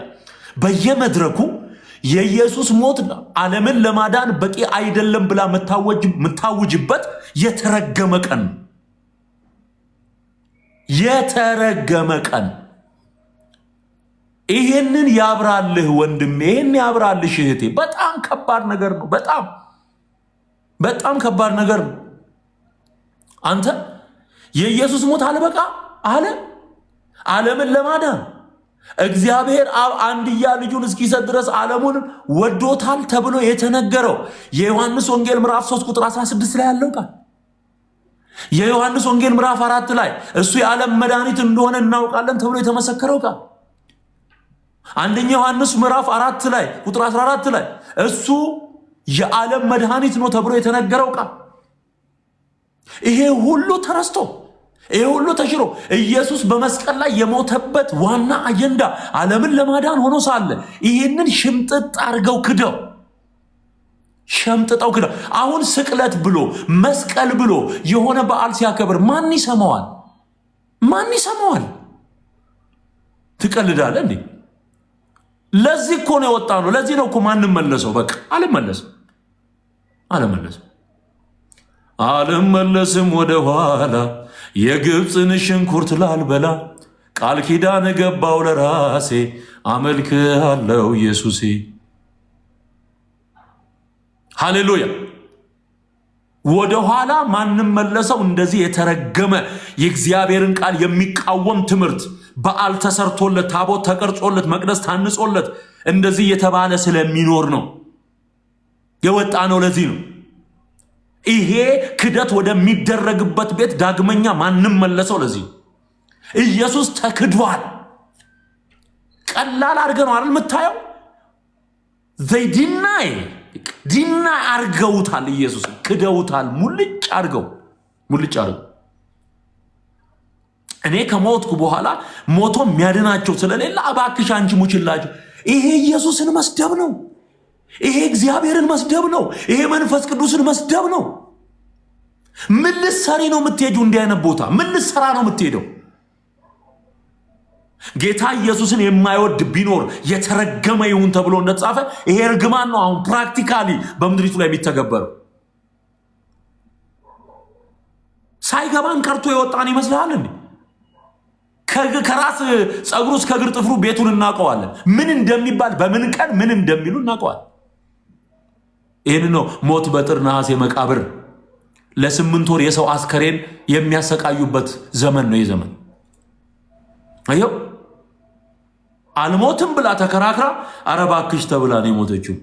በየመድረኩ የኢየሱስ ሞት ዓለምን ለማዳን በቂ አይደለም ብላ የምታውጅበት የተረገመ ቀን ነው። የተረገመ ቀን። ይሄንን ያብራልህ ወንድሜ፣ ይሄን ያብራልሽ እህቴ። በጣም ከባድ ነገር ነው። በጣም ከባድ ነገር ነው። አንተ የኢየሱስ ሞት አልበቃ አለ ዓለምን ለማዳን እግዚአብሔር አብ አንድያ ልጁን እስኪሰጥ ድረስ ዓለሙን ወዶታል ተብሎ የተነገረው የዮሐንስ ወንጌል ምዕራፍ 3 ቁጥር 16 ላይ ያለው ቃል፣ የዮሐንስ ወንጌል ምዕራፍ 4 ላይ እሱ የዓለም መድኃኒት እንደሆነ እናውቃለን ተብሎ የተመሰከረው ቃል፣ አንደኛ ዮሐንስ ምዕራፍ 4 ላይ ቁጥር 14 ላይ እሱ የዓለም መድኃኒት ነው ተብሎ የተነገረው ቃል፣ ይሄ ሁሉ ተረስቶ ይሄ ሁሉ ተሽሮ ኢየሱስ በመስቀል ላይ የሞተበት ዋና አጀንዳ ዓለምን ለማዳን ሆኖ ሳለ ይህንን ሽምጥጥ አድርገው ክደው ሸምጥጠው ክደው አሁን ስቅለት ብሎ መስቀል ብሎ የሆነ በዓል ሲያከብር ማን ይሰማዋል? ማን ይሰማዋል? ትቀልዳለህ እንዴ? ለዚህ እኮ ነው የወጣ ነው። ለዚህ ነው እኮ ማንም መለሰው። በቃ አልመለስም ወደ ኋላ የግብፅን ሽንኩርት ላልበላ ቃል ኪዳን ገባው ለራሴ አመልክሃለሁ ኢየሱሴ። ሃሌሉያ። ወደ ኋላ ማንም መለሰው። እንደዚህ የተረገመ የእግዚአብሔርን ቃል የሚቃወም ትምህርት በዓል ተሰርቶለት ታቦት ተቀርጾለት መቅደስ ታንጾለት እንደዚህ የተባለ ስለሚኖር ነው የወጣ ነው። ለዚህ ነው ይሄ ክደት ወደሚደረግበት ቤት ዳግመኛ ማንም መለሰው። ለዚህ ኢየሱስ ተክዷል። ቀላል አድርገህ ነው አይደል የምታየው? ዲናይ አድርገውታል። ኢየሱስ ክደውታል። ሙልጭ አድርገው እኔ ከሞትኩ በኋላ ሞቶ የሚያድናቸው ስለሌለ እባክሽ አንቺ ሙችላቸው። ይሄ ኢየሱስን መስደብ ነው። ይሄ እግዚአብሔርን መስደብ ነው። ይሄ መንፈስ ቅዱስን መስደብ ነው። ምን ልትሰሪ ነው የምትሄጂው? እንዲህ አይነት ቦታ ምን ልትሰራ ነው የምትሄደው? ጌታ ኢየሱስን የማይወድ ቢኖር የተረገመ ይሁን ተብሎ እንደተጻፈ ይሄ እርግማን ነው አሁን ፕራክቲካሊ በምድሪቱ ላይ የሚተገበረው። ሳይገባን ቀርቶ የወጣን ይመስልሃል እንዴ? ከራስ ጸጉሩ እስከ እግር ጥፍሩ ቤቱን እናውቀዋለን። ምን እንደሚባል በምን ቀን ምን እንደሚሉ እናውቀዋለን። ይህን ነው ሞት በጥር ነሐሴ መቃብር ለ8 ወር የሰው አስከሬን የሚያሰቃዩበት ዘመን ነው። የዘመን አየው። አልሞትም ብላ ተከራክራ ኧረ እባክሽ ተብላ ነው የሞተችው።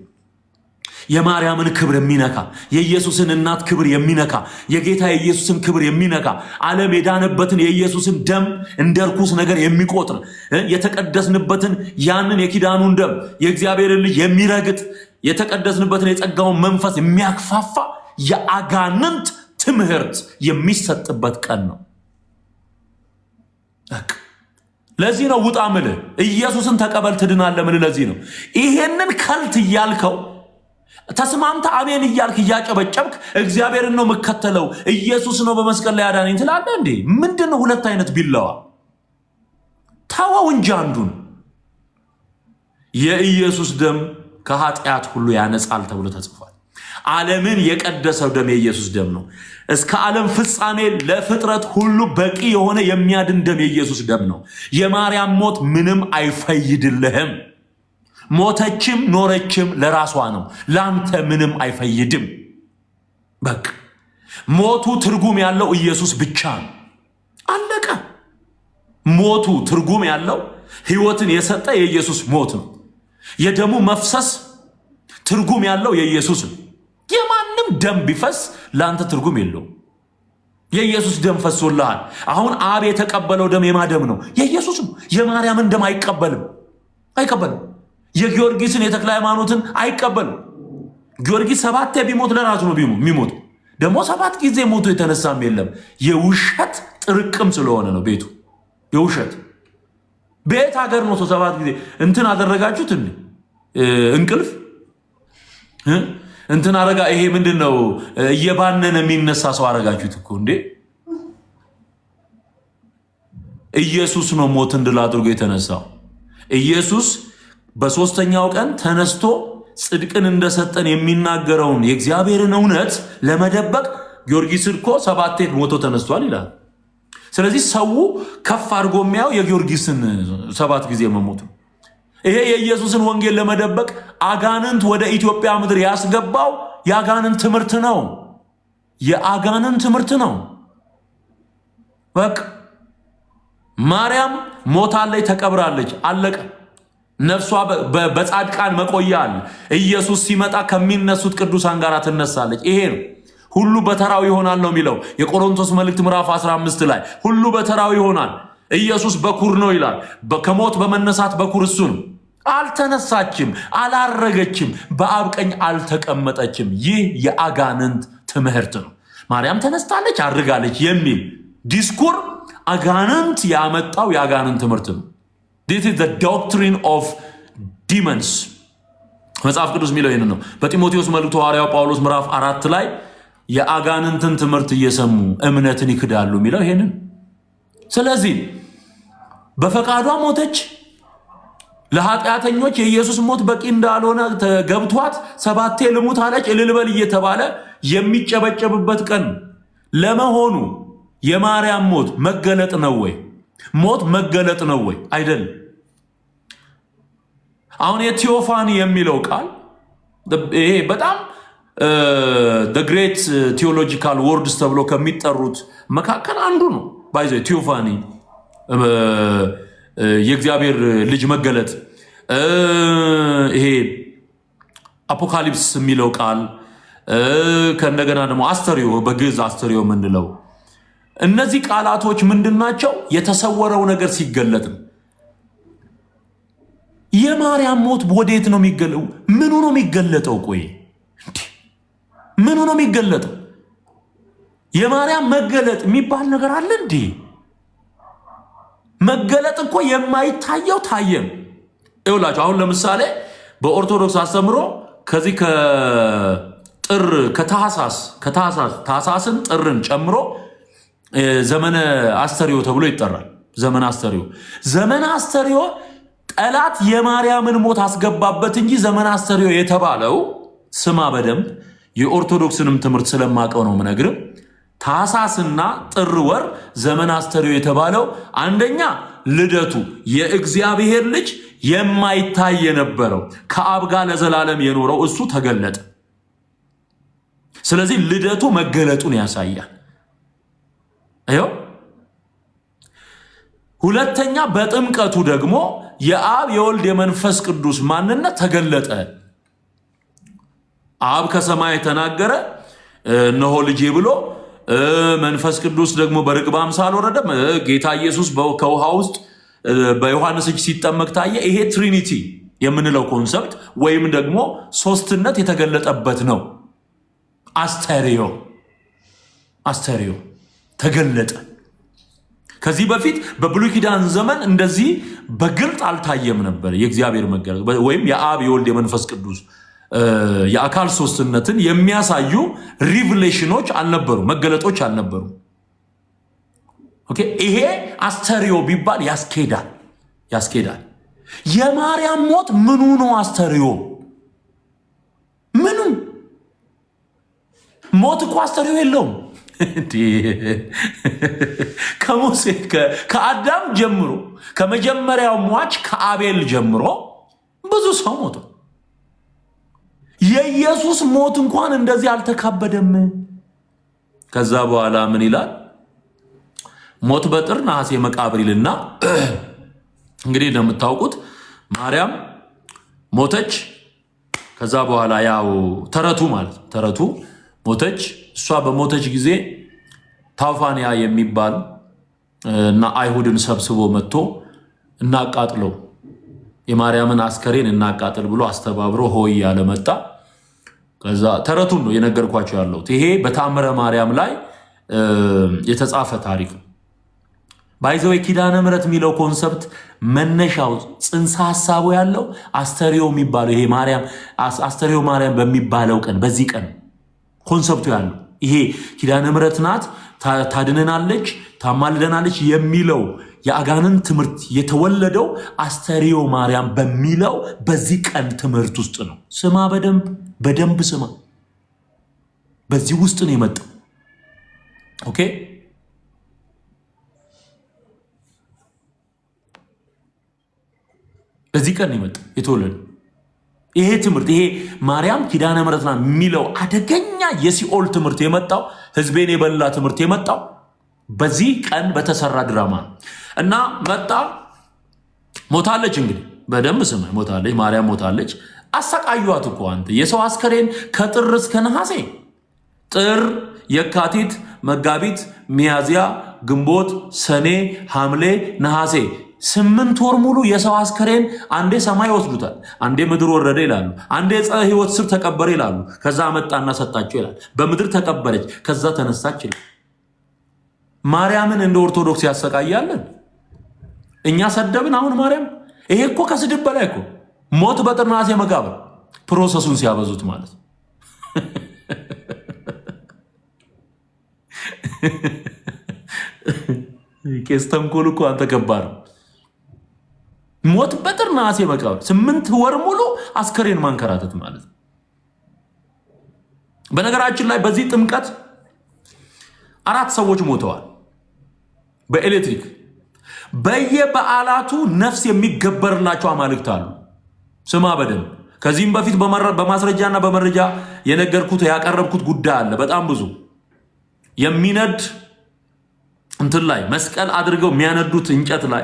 የማርያምን ክብር የሚነካ የኢየሱስን እናት ክብር የሚነካ የጌታ የኢየሱስን ክብር የሚነካ ዓለም የዳነበትን የኢየሱስን ደም እንደ ርኩስ ነገር የሚቆጥር የተቀደስንበትን ያንን የኪዳኑን ደም የእግዚአብሔርን ልጅ የሚረግጥ የተቀደስንበትን የጸጋውን መንፈስ የሚያክፋፋ የአጋንንት ትምህርት የሚሰጥበት ቀን ነው። ለዚህ ነው ውጣ ምልህ ኢየሱስን ተቀበል ትድናለህ ምልህ። ለዚህ ነው ይሄንን ከልት እያልከው ተስማምታ አሜን እያልክ እያጨበጨብክ እግዚአብሔርን ነው የምከተለው ኢየሱስ ነው በመስቀል ላይ ያዳነኝ ትላለህ እንዴ? ምንድነው ሁለት አይነት ቢላዋ? ተወው እንጂ አንዱን። የኢየሱስ ደም ከኃጢአት ሁሉ ያነጻል ተብሎ ተጽፏል። ዓለምን የቀደሰው ደም የኢየሱስ ደም ነው። እስከ ዓለም ፍጻሜ ለፍጥረት ሁሉ በቂ የሆነ የሚያድን ደም የኢየሱስ ደም ነው። የማርያም ሞት ምንም አይፈይድልህም። ሞተችም ኖረችም ለራሷ ነው። ላንተ ምንም አይፈይድም። በቃ ሞቱ ትርጉም ያለው ኢየሱስ ብቻ ነው። አለቀ። ሞቱ ትርጉም ያለው ሕይወትን የሰጠ የኢየሱስ ሞት ነው። የደሙ መፍሰስ ትርጉም ያለው የኢየሱስ ነው። የማንም ደም ቢፈስ ላንተ ትርጉም የለውም። የኢየሱስ ደም ፈሶልሃል። አሁን አብ የተቀበለው ደም የማደም ነው? የኢየሱስ ነው። የማርያምን ደም አይቀበልም። የጊዮርጊስን የተክለ ሃይማኖትን አይቀበልም። ጊዮርጊስ 7 ቢሞት ለራሱ ነው የሚሞት። ደግሞ 7 ጊዜ ሞቶ የተነሳም የለም። የውሸት ጥርቅም ስለሆነ ነው ቤቱ የውሸት ቤት ሀገር ነው። 7 ጊዜ እንትን አደረጋችሁት እንዴ? እንቅልፍ እንትን አረጋ። ይሄ ምንድነው? እየባነነ የሚነሳ ሰው አረጋችሁት እኮ እንዴ። ኢየሱስ ነው ሞትን ድል አድርጎ የተነሳው። ኢየሱስ በሶስተኛው ቀን ተነስቶ ጽድቅን እንደሰጠን የሚናገረውን የእግዚአብሔርን እውነት ለመደበቅ ጊዮርጊስ እኮ 7 ሞቶ ተነስቷል ይላል። ስለዚህ ሰው ከፍ አድርጎ የሚያው የጊዮርጊስን 7 ጊዜ መሞት ነው። ይሄ የኢየሱስን ወንጌል ለመደበቅ አጋንንት ወደ ኢትዮጵያ ምድር ያስገባው የአጋንንት ትምህርት ነው። የአጋንንት ትምህርት ነው። በቃ ማርያም ሞታለች፣ ተቀብራለች፣ አለቀ። ነፍሷ በጻድቃን መቆያ አለ። ኢየሱስ ሲመጣ ከሚነሱት ቅዱሳን ጋር ትነሳለች። ይሄ ነው። ሁሉ በተራው ይሆናል ነው የሚለው የቆሮንቶስ መልእክት ምዕራፍ 15 ላይ ሁሉ በተራው ይሆናል። ኢየሱስ በኩር ነው ይላል። ከሞት በመነሳት በኩር እሱ ነው። አልተነሳችም፣ አላረገችም፣ በአብ ቀኝ አልተቀመጠችም። ይህ የአጋንንት ትምህርት ነው። ማርያም ተነስታለች፣ አድርጋለች የሚል ዲስኩር አጋንንት ያመጣው የአጋንንት ትምህርት ነው። This is the doctrine of demons። መጽሐፍ ቅዱስ የሚለው ይህን ነው። በጢሞቴዎስ መልእክቱ ሐዋርያው ጳውሎስ ምዕራፍ 4 ላይ የአጋንንትን ትምህርት እየሰሙ እምነትን ይክዳሉ የሚለው ይሄንን። ስለዚህ በፈቃዷ ሞተች። ለኃጢአተኞች የኢየሱስ ሞት በቂ እንዳልሆነ ገብቷት 7 ልሙት አለች። እልልበል እየተባለ የሚጨበጨብበት ቀን ለመሆኑ የማርያም ሞት መገለጥ ነው ወይ? ሞት መገለጥ ነው ወይ? አይደለም። አሁን የቲዮፋኒ የሚለው ቃል ይሄ በጣም the great theological words ተብሎ ከሚጠሩት መካከል አንዱ ነው። ባይዘ ቲዮፋኒ የእግዚአብሔር ልጅ መገለጥ፣ ይሄ አፖካሊፕስ የሚለው ቃል ከእንደገና ደግሞ አስተሪዮ፣ በግዕዝ አስተሪዮ የምንለው እነዚህ ቃላቶች ምንድናቸው? የተሰወረው ነገር ሲገለጥ ነው። የማርያም ሞት ወዴት ነው የሚገለጠው? ምኑ ነው የሚገለጠው? ቆይ ምኑ ነው የሚገለጠው? የማርያም መገለጥ የሚባል ነገር አለ እንዴ? መገለጥ እኮ የማይታየው ታየም። ይኸውላችሁ አሁን ለምሳሌ በኦርቶዶክስ አስተምሮ ከዚህ ከጥር ከታህሳስን ጥርን ጨምሮ ዘመነ አስተሪዮ ተብሎ ይጠራል። ዘመነ አስተሪዮ ጠላት የማርያምን ሞት አስገባበት እንጂ ዘመነ አስተሪዮ የተባለው ስማ በደንብ የኦርቶዶክስንም ትምህርት ስለማቀው ነው ምነግርም። ታህሳስና ጥር ወር ዘመነ አስተሪዮ የተባለው አንደኛ ልደቱ የእግዚአብሔር ልጅ የማይታይ የነበረው ከአብ ጋር ለዘላለም የኖረው እሱ ተገለጠ። ስለዚህ ልደቱ መገለጡን ያሳያል። አይው ሁለተኛ በጥምቀቱ ደግሞ የአብ የወልድ የመንፈስ ቅዱስ ማንነት ተገለጠ። አብ ከሰማይ ተናገረ እነሆ ልጄ ብሎ መንፈስ ቅዱስ ደግሞ በርግብ አምሳል ወረደ። ጌታ ኢየሱስ ከውሃ ውስጥ በዮሐንስ እጅ ሲጠመቅ ታየ። ይሄ ትሪኒቲ የምንለው ኮንሰፕት ወይም ደግሞ ሶስትነት የተገለጠበት ነው። አስተሪዮ ተገለጠ። ከዚህ በፊት በብሉይ ኪዳን ዘመን እንደዚህ በግልጥ አልታየም ነበር። የእግዚአብሔር መገለጥ ወይም የአብ የወልድ የመንፈስ ቅዱስ የአካል ሶስትነትን የሚያሳዩ ሪቪሌሽኖች አልነበሩ፣ መገለጦች አልነበሩ። ኦኬ ይሄ አስተሪዮ ቢባል ያስኬዳል። የማርያም ሞት ምኑ ነው አስተሪዮ? ምኑ? ሞት እኮ አስተሪዮ የለውም። ከሙሴ ከአዳም ጀምሮ ከመጀመሪያው ሟች ከአቤል ጀምሮ ብዙ ሰው ሞቶ የኢየሱስ ሞት እንኳን እንደዚህ አልተካበደም። ከዛ በኋላ ምን ይላል? ሞት በጥር ነሐሴ መቃብር ይልና እንግዲህ እንደምታውቁት ማርያም ሞተች። ከዛ በኋላ ያው ተረቱ ሞተች። እሷ በሞተች ጊዜ ታውፋንያ የሚባል እና አይሁድን ሰብስቦ መጥቶ እናቃጥለው የማርያምን አስከሬን እናቃጥል ብሎ አስተባብሮ ሆይ ያለ መጣ። ከዛ ተረቱን ነው የነገርኳቸው ያለሁት። ይሄ በታምረ ማርያም ላይ የተጻፈ ታሪክ ነው። ባይዘው ኪዳነ ምሕረት የሚለው ኮንሰፕት መነሻው ጽንሰ ሐሳቡ ያለው አስተሪዮ የሚባለው ይሄ ማርያም አስተሪዮ ማርያም በሚባለው ቀን በዚህ ቀን ኮንሰፕቱ ያለው ይሄ ኪዳነ ምሕረት ናት፣ ታድነናለች፣ ታማልደናለች የሚለው የአጋንን ትምህርት የተወለደው አስተሪዮ ማርያም በሚለው በዚህ ቀን ትምህርት ውስጥ ነው። ስማ፣ በደንብ ስማ። በዚህ ውስጥ ነው የመጣው። ኦኬ በዚህ ቀን ነው የመጣው የተወለደው ይሄ ትምህርት። ይሄ ማርያም ኪዳነ ምሕረት ናት የሚለው አደገኛ የሲኦል ትምህርት የመጣው ህዝቤን የበላ ትምህርት የመጣው በዚህ ቀን በተሰራ ድራማ ነው። እና መጣ፣ ሞታለች። እንግዲህ በደንብ ስማ፣ ሞታለች፣ ማርያም ሞታለች። አሰቃዩት እኮ አንተ። የሰው አስከሬን ከጥር እስከ ነሐሴ፣ ጥር፣ የካቲት፣ መጋቢት፣ ሚያዝያ፣ ግንቦት፣ ሰኔ፣ ሐምሌ፣ ነሐሴ 8 ወር ሙሉ የሰው አስከሬን አንዴ ሰማይ ወስዱታል፣ አንዴ ምድር ወረደ ይላሉ፣ አንዴ ዕፀ ሕይወት ስር ተቀበረ ይላሉ። ከዛ መጣና ሰጣቸው ይላል። በምድር ተቀበረች፣ ከዛ ተነሳች ይላል። ማርያምን እንደ ኦርቶዶክስ ያሰቃያለን እኛ ሰደብን። አሁን ማርያም ይሄ እኮ ከስድብ በላይ እኮ ሞት በጥር ነሐሴ መቃብር ፕሮሰሱን ሲያበዙት ማለት ቄስ ተንኮል እኮ አንተ ከባድ። ሞት በጥር ነሐሴ መቃብር 8 ወር ሙሉ አስከሬን ማንከራተት ማለት ነው። በነገራችን ላይ በዚህ ጥምቀት 4 ሰዎች ሞተዋል በኤሌክትሪክ። በየበዓላቱ ነፍስ የሚገበርላቸው አማልክት አሉ። ስማ በደንብ። ከዚህም በፊት በማስረጃና በመረጃ የነገርኩት ያቀረብኩት ጉዳይ አለ። በጣም ብዙ የሚነድ እንትን ላይ መስቀል አድርገው የሚያነዱት እንጨት ላይ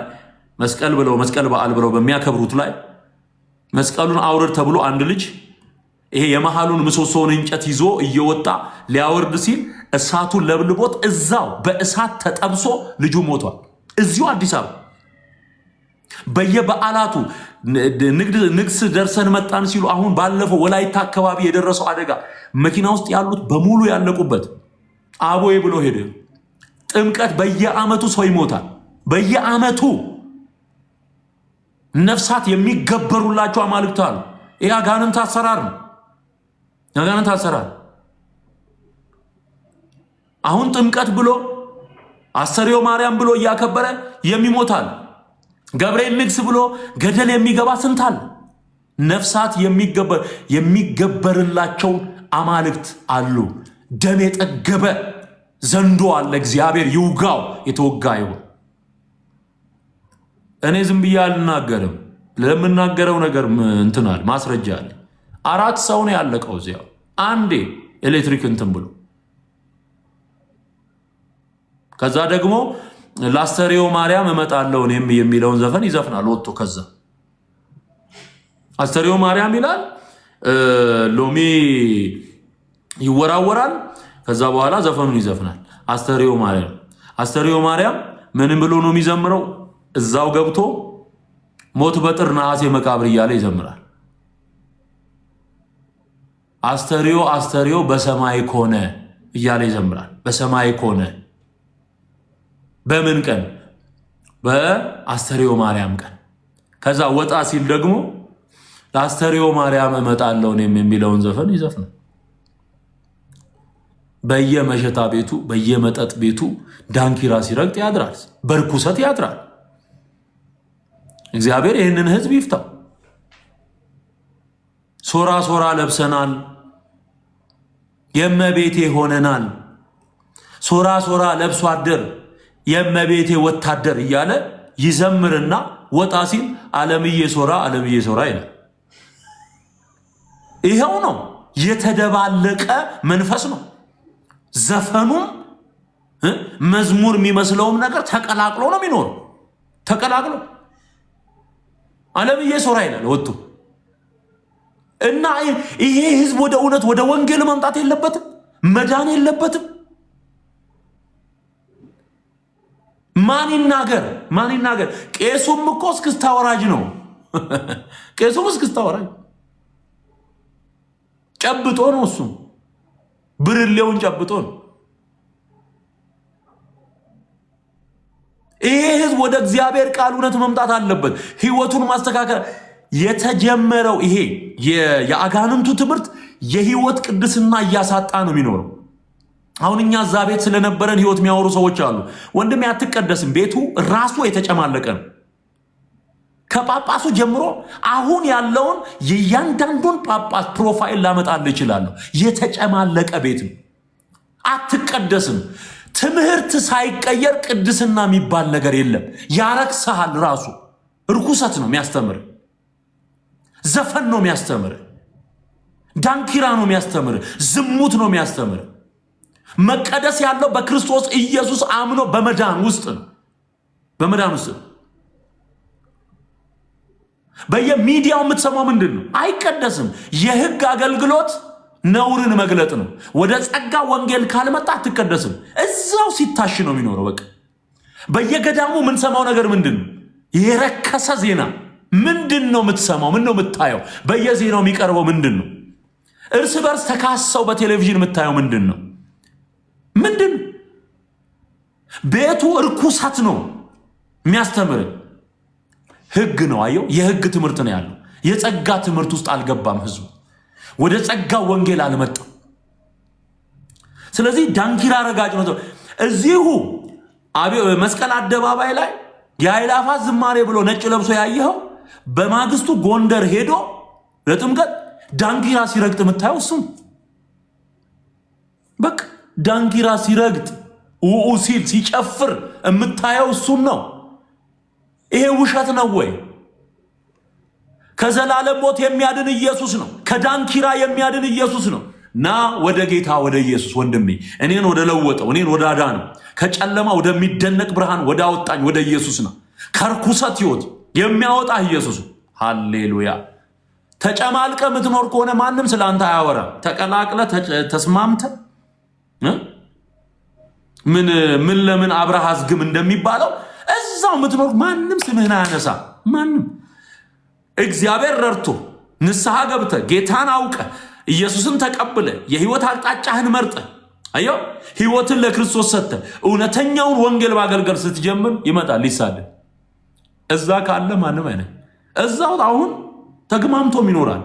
መስቀል በዓል ብለው በሚያከብሩት ላይ መስቀሉን አውርድ ተብሎ አንድ ልጅ ይሄ የመሃሉን ምሰሶውን እንጨት ይዞ እየወጣ ሊያወርድ ሲል እሳቱን ለብልቦት እዛው በእሳት ተጠብሶ ልጁ ሞቷል። እዚሁ አዲስ አበባ በየበዓላቱ ንግስ ደርሰን መጣን ሲሉ አሁን ባለፈው ወላይታ አካባቢ የደረሰው አደጋ መኪና ውስጥ ያሉት በሙሉ ያለቁበት አቦይ ብሎ ሄደ። ጥምቀት በየዓመቱ ሰው ይሞታል። በየዓመቱ ነፍሳት የሚገበሩላቸው አማልክት አሉ። ይህ አጋንንት አሰራር ነው። አጋንንት አሰራር። አሁን ጥምቀት ብሎ አስተሪዮ ማርያም ብሎ እያከበረ የሚሞታል። ገብርኤል ንግስ ብሎ ገደል የሚገባ ስንታል። ነፍሳት የሚገበርላቸው አማልክት አሉ። ደም የጠገበ ዘንዶ አለ። እግዚአብሔር ይውጋው፣ የተወጋ ይሁን። እኔ ዝም ብዬ አልናገርም። ለምናገረው ነገር እንትናል ማስረጃ አለ። 4 ሰው ነው ያለቀው እዚያው አንዴ ኤሌክትሪክ እንትን ብሎ። ከዛ ደግሞ ለአስተሪዮ ማርያም እመጣለሁ እኔም የሚለውን ዘፈን ይዘፍናል ወጥቶ። ከዛ አስተሪዮ ማርያም ይላል ሎሚ ይወራወራል። ከዛ በኋላ ዘፈኑን ይዘፍናል። አስተርዮ ማርያም ምንም ብሎ ነው የሚዘምረው? እዛው ገብቶ ሞት በጥር ነሐሴ መቃብር እያለ ይዘምራል። አስተርዮ በሰማይ ኮነ እያለ ይዘምራል። በሰማይ ኮነ በምን ቀን? በአስተርዮ ማርያም ቀን። ከዛ ወጣ ሲል ደግሞ ለአስተርዮ ማርያም እመጣለሁ እኔም የሚለውን ዘፈን ይዘፍናል። በየመሸታ ቤቱ በየመጠጥ ቤቱ ዳንኪራ ሲረግጥ ያድራል፣ በርኩሰት ያድራል። እግዚአብሔር ይህንን ህዝብ ይፍታው። ሶራ ለብሰናል፣ የመቤቴ ሆነናል። ሶራ ለብሶ አደር የመቤቴ ወታደር እያለ ይዘምርና ወጣ ሲል ዓለምዬ ሶራ ይላል። ይሄው ነው የተደባለቀ መንፈስ ነው። ዘፈኑም መዝሙር የሚመስለውም ነገር ተቀላቅሎ ነው የሚኖረው። ተቀላቅሎ ዓለምዬ ሶራ ይላል ወጥቶ እና ይሄ ህዝብ ወደ እውነት ወደ ወንጌል መምጣት የለበትም፣ መዳን የለበትም። ማን ይናገር? ቄሱም እኮ እስክስታ ወራጅ ነው። ቄሱም እስክስታ ወራጅ ጨብጦ ነው፣ እሱም ብርሌውን ጨብጦ ነው። ይሄ ህዝብ ወደ እግዚአብሔር ቃል እውነት መምጣት አለበት፣ ህይወቱን ማስተካከል። የተጀመረው ይሄ የአጋንንቱ ትምህርት የህይወት ቅድስና እያሳጣ ነው የሚኖረው። አሁን እኛ እዛ ቤት ስለነበረን ህይወት የሚያወሩ ሰዎች አሉ። ወንድም አትቀደስም፣ ቤቱ ራሱ የተጨማለቀ ነው። ከጳጳሱ ጀምሮ አሁን ያለውን የእያንዳንዱን ጳጳስ ፕሮፋይል ላመጣልህ እችላለሁ። የተጨማለቀ ቤት ነው። አትቀደስም። ትምህርት ሳይቀየር ቅድስና የሚባል ነገር የለም። ያረክሰሃል። ራሱ ርኩሰት ነው የሚያስተምር፣ ዘፈን ነው የሚያስተምር፣ ዳንኪራ ነው የሚያስተምር፣ ዝሙት ነው የሚያስተምር። መቀደስ ያለው በክርስቶስ ኢየሱስ አምኖ በመዳን ውስጥ ነው። በመዳን ውስጥ ነው። በየሚዲያው የምትሰማው ምንድን ነው? አይቀደስም። የህግ አገልግሎት ነውርን መግለጥ ነው። ወደ ጸጋ ወንጌል ካልመጣ አትቀደስም። እዛው ሲታሽ ነው የሚኖረው። በቃ በየገዳሙ የምንሰማው ነገር ምንድን ነው? የረከሰ ዜና ምንድን ነው የምትሰማው? ምን ነው የምታየው? በየዜናው የሚቀርበው ምንድን ነው? እርስ በርስ ተካሰው በቴሌቪዥን የምታየው ምንድን ነው? ቤቱ እርኩሰት ነው የሚያስተምር። ህግ ነው። አየው፣ የህግ ትምህርት ነው ያለው። የጸጋ ትምህርት ውስጥ አልገባም ህዝቡ። ወደ ጸጋ ወንጌል አልመጣም። ስለዚህ ዳንኪራ ረጋጭ ነው። እዚሁ መስቀል አደባባይ ላይ የአእላፋት ዝማሬ ብሎ ነጭ ለብሶ ያየኸው በማግስቱ ጎንደር ሄዶ ለጥምቀት ዳንኪራ ሲረግጥ የምታየው እሱም። በቃ ዳንኪራ ሲረግጥ ሲል ሲጨፍር የምታየው እሱን ነው። ይሄ ውሸት ነው ወይ? ከዘላለም ሞት የሚያድን ኢየሱስ ነው። ከዳንኪራ የሚያድን ኢየሱስ ነው። ና ወደ ጌታ ወደ ኢየሱስ ወንድሜ፣ እኔን ወደ ለወጠው፣ እኔን ወደ አዳነው፣ ከጨለማ ወደሚደነቅ ብርሃን ወደ አወጣኝ ወደ ኢየሱስ ነው። ከርኩሰት ህይወት የሚያወጣ ኢየሱስ። ሃሌሉያ። ተጨማልቀ የምትኖር ከሆነ ማንም ስለአንተ አያወራም። ተቀላቅለ ተስማምተ ምን ለምን አብርሃስ ግም እንደሚባለው እዛው የምትኖር ማንም ስምህን አያነሳ። ማንም እግዚአብሔር ረድቶ ንስሐ ገብተ ጌታን አውቀ ኢየሱስን ተቀብለ የህይወት አቅጣጫህን መርጠ አየው ህይወትን ለክርስቶስ ሰጥተ እውነተኛውን ወንጌል ማገልገል ስትጀምር ይመጣል ሊሳደብ። እዛ ካለ ማንም አይነ እዛው አሁን ተግማምቶም ይኖራል።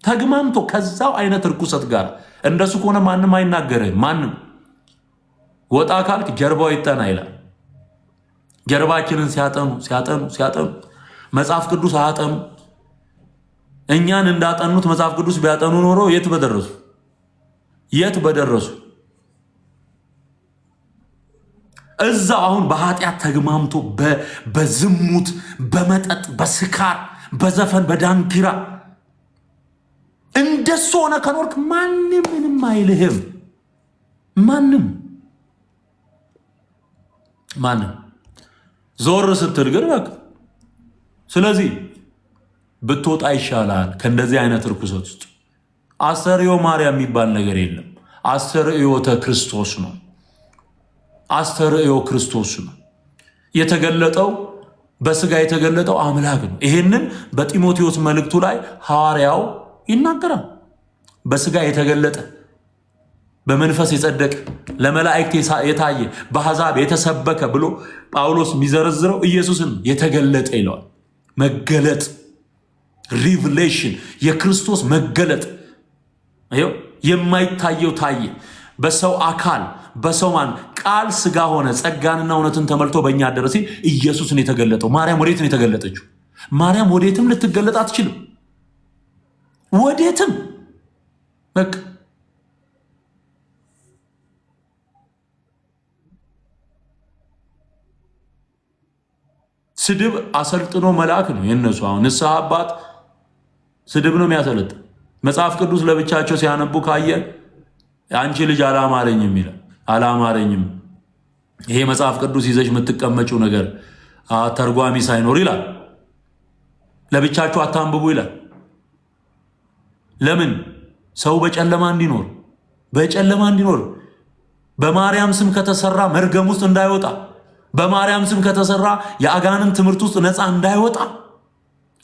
ተግማምቶ ከዛው አይነት ርኩሰት ጋር እንደሱ ከሆነ ማንም አይናገርህም። ማንም ወጣ ካልክ ጀርባው ይጠና ይላል። ጀርባችንን ሲያጠኑ መጽሐፍ ቅዱስ አያጠኑ። እኛን እንዳጠኑት መጽሐፍ ቅዱስ ቢያጠኑ ኖሮ የት በደረሱ። እዛ አሁን በኃጢአት ተግማምቶ በዝሙት በመጠጥ በስካር በዘፈን በዳንኪራ እንደሱ ሆነ ከኖርክ ማንም ምንም አይልህም። ማንም ዞር ስትል ግን በቃ። ስለዚህ ብትወጣ ይሻላል ከእንደዚህ አይነት ርኩሰት ውስጥ። አስተርእዮ ማርያም የሚባል ነገር የለም። አስተርእዮተ ክርስቶስ ነው። አስተርእዮ ክርስቶስ ነው የተገለጠው፣ በስጋ የተገለጠው አምላክ ነው። ይሄንን በጢሞቴዎስ መልእክቱ ላይ ሐዋርያው ይናገራል። በስጋ የተገለጠ በመንፈስ የጸደቀ ለመላእክት የታየ በአሕዛብ የተሰበከ ብሎ ጳውሎስ የሚዘረዝረው ኢየሱስን የተገለጠ ይለዋል። መገለጥ ሪቭሌሽን፣ የክርስቶስ መገለጥ። የማይታየው ታየ፣ በሰው አካል በሰው ማን ቃል ስጋ ሆነ፣ ጸጋንና እውነትን ተመልቶ በእኛ አደረ ሲል ኢየሱስን የተገለጠው። ማርያም ወዴት ነው የተገለጠችው? ማርያም ወዴትም ልትገለጥ አትችልም። ወዴትም በቃ ስድብ አሰልጥኖ መልአክ ነው የነሱ። አሁን ንስሐ አባት ስድብ ነው የሚያሰለጥ። መጽሐፍ ቅዱስ ለብቻቸው ሲያነቡ ካየ አንቺ ልጅ አላማረኝም ይላል። አላማረኝም ይሄ መጽሐፍ ቅዱስ ይዘሽ የምትቀመጪው ነገር ተርጓሚ ሳይኖር ይላል። ለብቻችሁ አታንብቡ ይላል። ለምን? ሰው በጨለማ እንዲኖር በማርያም ስም ከተሰራ መርገም ውስጥ እንዳይወጣ፣ በማርያም ስም ከተሰራ የአጋንንት ትምህርት ውስጥ ነፃ እንዳይወጣ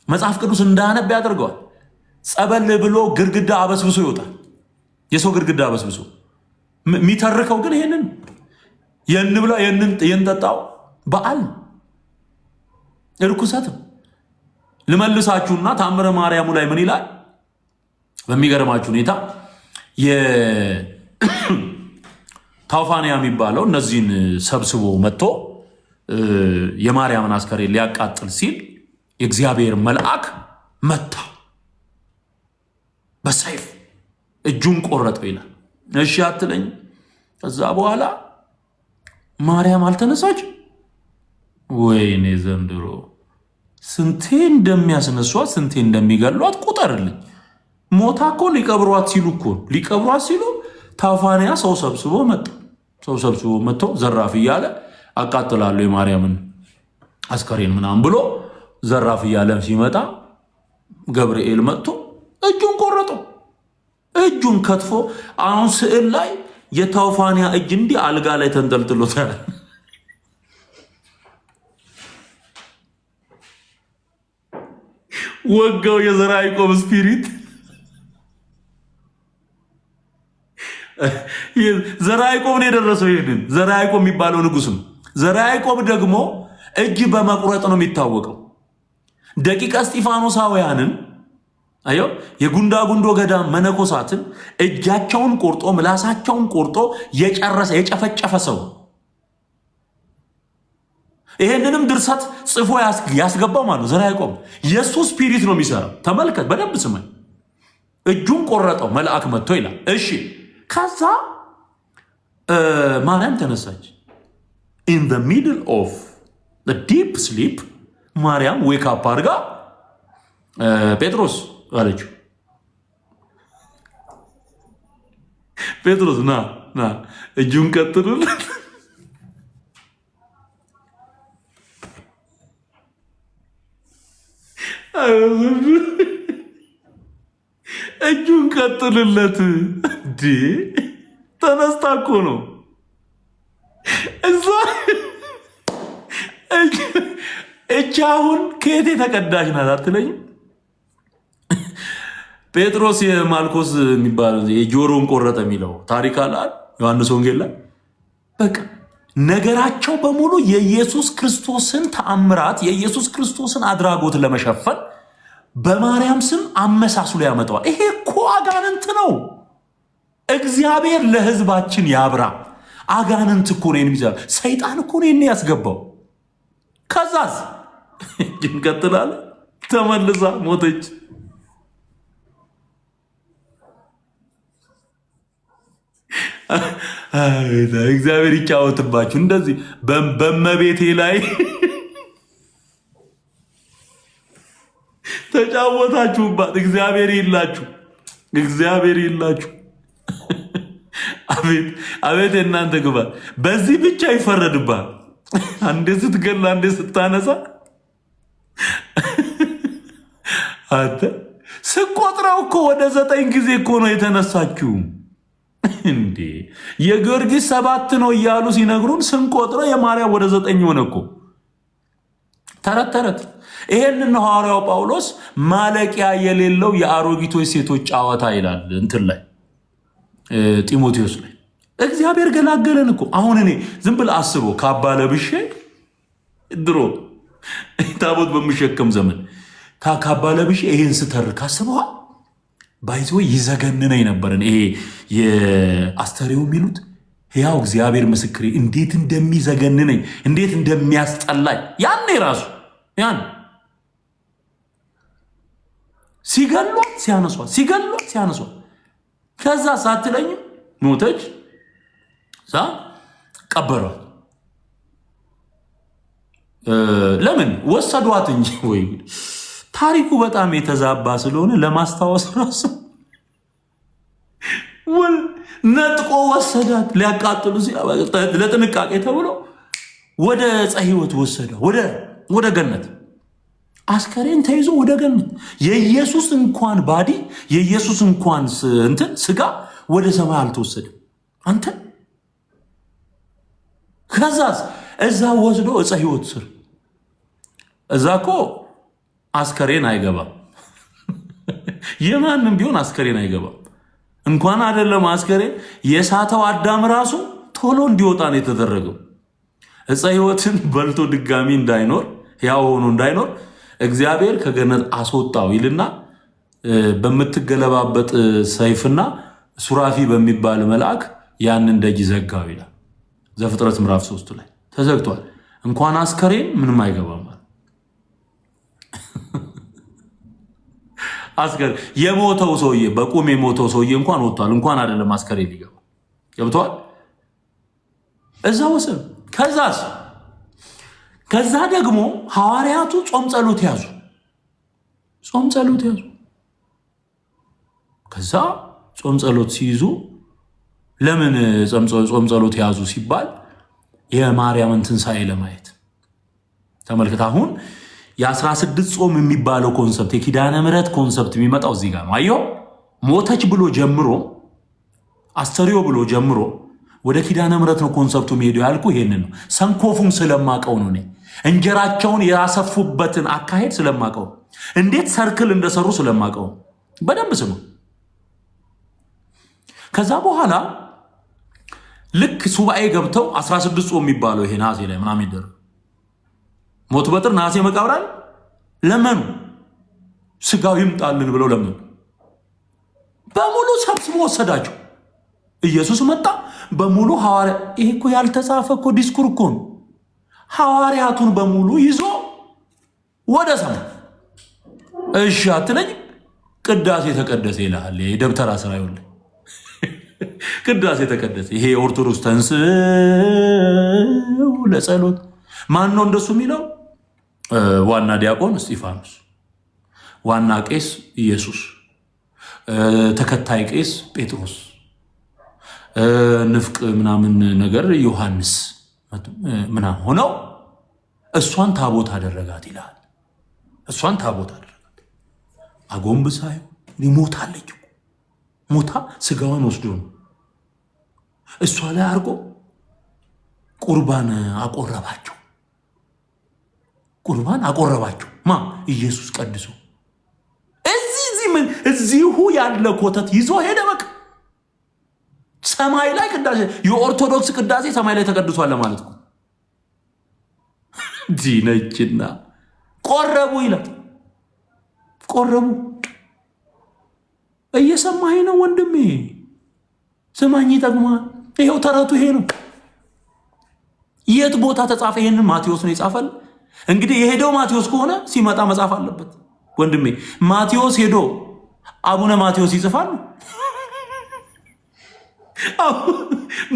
መጽሐፍ ቅዱስ እንዳያነብ ያደርገዋል። ጸበል ብሎ ግድግዳ አበስብሶ ይወጣል። የሰው ግድግዳ አበስብሶ የሚተርከው ግን ይሄንን የንብላ የንጠጣው በዓል እርኩሰት። ልመልሳችሁና ታምረ ማርያሙ ላይ ምን ይላል? በሚገርማችሁ ሁኔታ ታውፋንያ የሚባለው እነዚህን ሰብስቦ መጥቶ የማርያምን አስከሬን ሊያቃጥል ሲል የእግዚአብሔር መልአክ መታ፣ በሰይፍ እጁን ቆረጠው ይላል። እሺ አትለኝ። ከዛ በኋላ ማርያም አልተነሳች። ወይኔ ዘንድሮ ስንቴ እንደሚያስነሷት ስንቴ እንደሚገሏት ቁጠርልኝ። ሞታ እኮ ሊቀብሯት ሲሉ ታውፋንያ ሰው ሰብስቦ መጥቶ ዘራፍ እያለ አቃጥላለሁ የማርያምን አስከሬን ምናምን ብሎ ዘራፍ እያለ ሲመጣ ገብርኤል መጥቶ እጁን ቆረጠው። እጁን ከትፎ አሁን ስዕል ላይ የታውፋንያ እጅ እንዲህ አልጋ ላይ ተንጠልጥሎታል። ወጋው የዘርዓ ያዕቆብ ስፒሪት። ዘርዓ ያዕቆብ ነው የደረሰው። ይሄንን ዘርዓ ያዕቆብ የሚባለው ንጉስ ነው። ዘርዓ ያዕቆብ ደግሞ እጅ በመቁረጥ ነው የሚታወቀው። ደቂቀ እስጢፋኖሳውያንን የጉንዳ ጉንዶ ገዳም መነኮሳትን እጃቸውን ቆርጦ ምላሳቸውን ቆርጦ የጨፈጨፈ ሰው። ይሄንንም ድርሰት ጽፎ ያስገባው ማለት ነው ዘርዓ ያዕቆብ። የሱ ስፒሪት ነው የሚሰራው። ተመልከት፣ በደንብ ስማኝ። እጁን ቆረጠው መልአክ መጥቶ ይላል። እሺ፣ ከዛ ማርያም ተነሳች። in the middle of the deep sleep ማርያም ዌክ አፕ አድርጋ ጴጥሮስ አለችው፣ ጴጥሮስ ና እጁን ቀጥሉለት። እጁን ቀጥልለት። ተነስታ እኮ ነው እዛ። እጅ አሁን ከየት የተቀዳሽ ናት አትለኝም? ጴጥሮስ የማልኮስ የሚባለው የጆሮን ቆረጠ የሚለው ታሪክ አለ ዮሐንስ ወንጌል ላይ። በቃ ነገራቸው በሙሉ የኢየሱስ ክርስቶስን ተአምራት የኢየሱስ ክርስቶስን አድራጎት ለመሸፈን በማርያም ስም አመሳስሎ ያመጣዋል። ይሄ እኮ አጋንንት ነው። እግዚአብሔር ለሕዝባችን ያብራ። አጋንንት እኮ ነው የሚዘራ። ሰይጣን እኮ ነው ያስገባው። ከዛስ እንቀጥላለ። ተመልሳ ሞተች። እግዚአብሔር ይጫወትባችሁ። እንደዚህ በመቤቴ ላይ ተጫወታችሁባት። እግዚአብሔር ይላችሁ፣ እግዚአብሔር ይላችሁ። አቤት የእናንተ ግባት። በዚህ ብቻ ይፈረድባል። አንዴ ስትገላ አንዴ ስታነሳ አንተ ስቆጥረው እኮ ወደ 9 ጊዜ እኮ ነው የተነሳችው እንዴ። የጊዮርጊስ 7 ነው እያሉ ሲነግሩን ስንቆጥረው የማርያም ወደ 9 ሆነ እኮ። ተረት ይሄንን ሐዋርያው ጳውሎስ ማለቂያ የሌለው የአሮጊቶች ሴቶች ጨዋታ ይላል እንትን ላይ ጢሞቴዎስ ላይ። እግዚአብሔር ገላገለን እኮ። አሁን እኔ ዝም ብለህ አስበው፣ ካባ ለብሼ ድሮ ታቦት በሚሸከም ዘመን ካባ ለብሼ ይሄን ስተርክ አስበዋል። ባይዞ ይዘገንነኝ ነበርን። ይሄ የአስተርእዮ የሚሉት ያው እግዚአብሔር ምስክሬ እንዴት እንደሚዘገንነኝ እንዴት እንደሚያስጠላኝ ያኔ ራሱ ያን ሲገሏት ሲያነሷት ከዛ ሳትለኝ ሞተች። ዛ ቀበሯት። ለምን ወሰዷት እንጂ ወይ ታሪኩ በጣም የተዛባ ስለሆነ ለማስታወስ ራሱ ነጥቆ ወሰዳት። ሊያቃጥሉ ለጥንቃቄ ተብሎ ወደ ዕፀ ሕይወት ወሰዳ ወደ ገነት። አስከሬን ተይዞ ወደ ገነት። የኢየሱስ እንኳን ባዲ የኢየሱስ እንኳን እንትን ስጋ ወደ ሰማይ አልተወሰደም። አንተ ከዛስ እዛ ወስዶ ዕፀ ሕይወት ስር እዛ እኮ አስከሬን አይገባም። የማንም ቢሆን አስከሬን አይገባም። እንኳን አይደለም አስከሬን የሳተው አዳም ራሱ ቶሎ እንዲወጣ ነው የተደረገው። ዕፀ ሕይወትን በልቶ ድጋሚ እንዳይኖር ያው ሆኖ እንዳይኖር እግዚአብሔር ከገነት አስወጣው ይልና በምትገለባበጥ ሰይፍና ሱራፊ በሚባል መልአክ ያንን ደጅ ዘጋው ይላል ዘፍጥረት ምዕራፍ 3 ላይ ተዘግቷል። እንኳን አስከሬን ምንም አይገባም። አስከሬን የሞተው ሰውዬ በቁም የሞተው ሰውዬ እንኳን ወጥቷል። እንኳን አይደለም አስከሬን ሊገባ ገብቷል። እዛ ወሰን ከዛ ደግሞ ሐዋርያቱ ጾም ጸሎት ያዙ። ከዛ ጾም ጸሎት ሲይዙ ለምን ጾም ጸሎት ያዙ ሲባል የማርያምን ትንሣኤ ለማየት ተመልከት። አሁን የ16 ጾም የሚባለው ኮንሰፕት የኪዳነ ምሕረት ኮንሰፕት የሚመጣው እዚህ ጋር ነው። አየው ሞተች ብሎ ጀምሮ አስተርእዮ ብሎ ጀምሮ ወደ ኪዳነ ምሕረት ነው ኮንሰፕቱ የሚሄደው። ያልኩ ይሄንን ነው። ሰንኮፉም ስለማቀው ነው። እኔ እንጀራቸውን ያሰፉበትን አካሄድ ስለማቀው፣ እንዴት ሰርክል እንደሰሩ ስለማቀው በደንብ ስሙ። ከዛ በኋላ ልክ ሱባኤ ገብተው 16 ጾም የሚባለው ይሄ ነሐሴ ላይ ምናምን ይደረግ ሞት በጥር ነሐሴ መቃብራል ለመኑ ስጋው ይምጣልን ብለው ለመኑ። በሙሉ ሰብስቦ ወሰዳቸው። ኢየሱስ መጣ በሙሉ ሐዋርያ። ይሄ እኮ ያልተጻፈ እኮ ዲስኩር እኮ ነው። ሐዋርያቱን በሙሉ ይዞ ወደ ሰማይ። እሺ አትለኝ። ቅዳሴ ተቀደሰ ይልሃል። የደብተራ ስራ ይኸውልህ ቅዳሴ ተቀደሰ። ይሄ ኦርቶዶክስ ተንሥኡ ለጸሎት ማን ነው እንደሱ የሚለው? ዋና ዲያቆን እስጢፋኖስ፣ ዋና ቄስ ኢየሱስ፣ ተከታይ ቄስ ጴጥሮስ፣ ንፍቅ ምናምን ነገር ዮሐንስ ምናምን ሆነው እሷን ታቦት አደረጋት ይላል። እሷን ታቦት አደረጋት። አጎንብሳ ሞታለች። ሞታ ስጋዋን ወስዶ ነው እሷ ላይ አድርጎ ቁርባን አቆረባቸው። ማ ኢየሱስ ቀድሶ እዚሁ ያለ ኮተት ይዞ ሄደ። በቃ ሰማይ ላይ ቅዳሴ፣ የኦርቶዶክስ ቅዳሴ ሰማይ ላይ ተቀድሷል ለማለት ነው። ዲነችና ቆረቡ ይላል። ቆረቡ። እየሰማኸኝ ነው ወንድሜ? ስማኝ፣ ይጠቅማል። ይሄው ተረቱ ይሄ ነው። የት ቦታ ተጻፈ? ይሄንን ማቴዎስ ነው የጻፈል። እንግዲህ የሄደው ማቴዎስ ከሆነ ሲመጣ መጻፍ አለበት ወንድሜ። ማቴዎስ ሄዶ አቡነ ማቴዎስ ይጽፋል።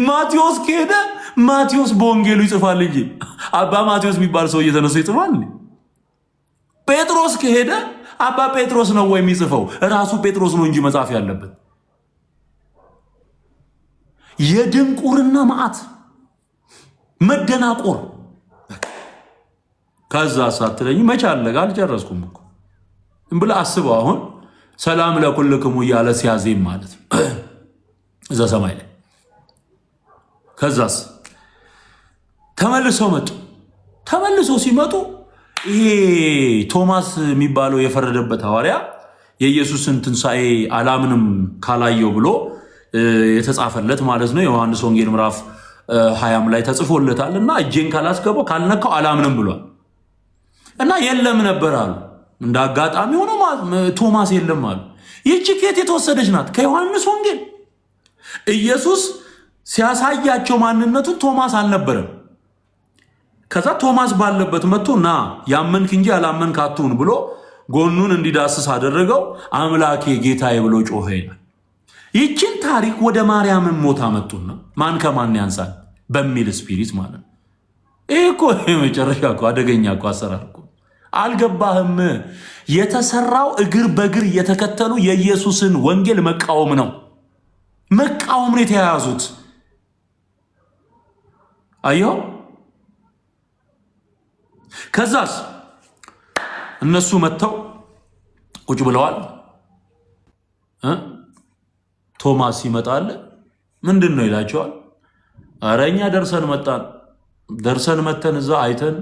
ማቴዎስ ከሄደ ማቴዎስ በወንጌሉ ይጽፋል እንጂ አባ ማቴዎስ የሚባል ሰው እየተነሱ ይጽፋል። ጴጥሮስ ከሄደ አባ ጴጥሮስ ነው ወይ የሚጽፈው? ራሱ ጴጥሮስ ነው እንጂ መጻፍ ያለበት። የድንቁርና መዓት መደናቆር። ከዛ ሳትለኝ መቼ አለቀ? አልጨረስኩም እኮ ብለህ አስበው። አሁን ሰላም ለኩልክሙ እያለ ሲያዜም ማለት ነው እዛ ሰማይ ላይ። ከዛስ ተመልሰው መጡ። ተመልሰው ሲመጡ ይሄ ቶማስ የሚባለው የፈረደበት ሐዋርያ የኢየሱስን ትንሣኤ አላምንም ካላየው ብሎ የተጻፈለት ማለት ነው ዮሐንስ ወንጌል ምዕራፍ 20 ላይ ተጽፎለታል። እና እጄን ካላስገባው ካልነካው አላምንም ብሏል። እና የለም ነበር አሉ። እንደ አጋጣሚ ሆኖ ቶማስ የለም አሉ። ይህች ከየት የተወሰደች ናት? ከዮሐንስ ወንጌል። ኢየሱስ ሲያሳያቸው ማንነቱን ቶማስ አልነበረም። ከዛ ቶማስ ባለበት መጥቶ ና ያመንክ እንጂ ያላመንክ አትሁን ብሎ ጎኑን እንዲዳስስ አደረገው። አምላኬ ጌታዬ ብሎ ጮኸ ይላል። ይችን ታሪክ ወደ ማርያም ሞት አመጡና ማን ከማን ያንሳል በሚል ስፒሪት ማለት ነው። ይህ እኮ መጨረሻ እኮ አደገኛ እኮ አሰራር እኮ። አልገባህም? የተሰራው እግር በእግር እየተከተሉ የኢየሱስን ወንጌል መቃወም ነው። መቃወም ነው የተያያዙት። አየው። ከዛስ እነሱ መጥተው ቁጭ ብለዋል። ቶማስ ይመጣል። ምንድን ነው ይላቸዋል። ኧረ እኛ ደርሰን መተን እዛ አይተን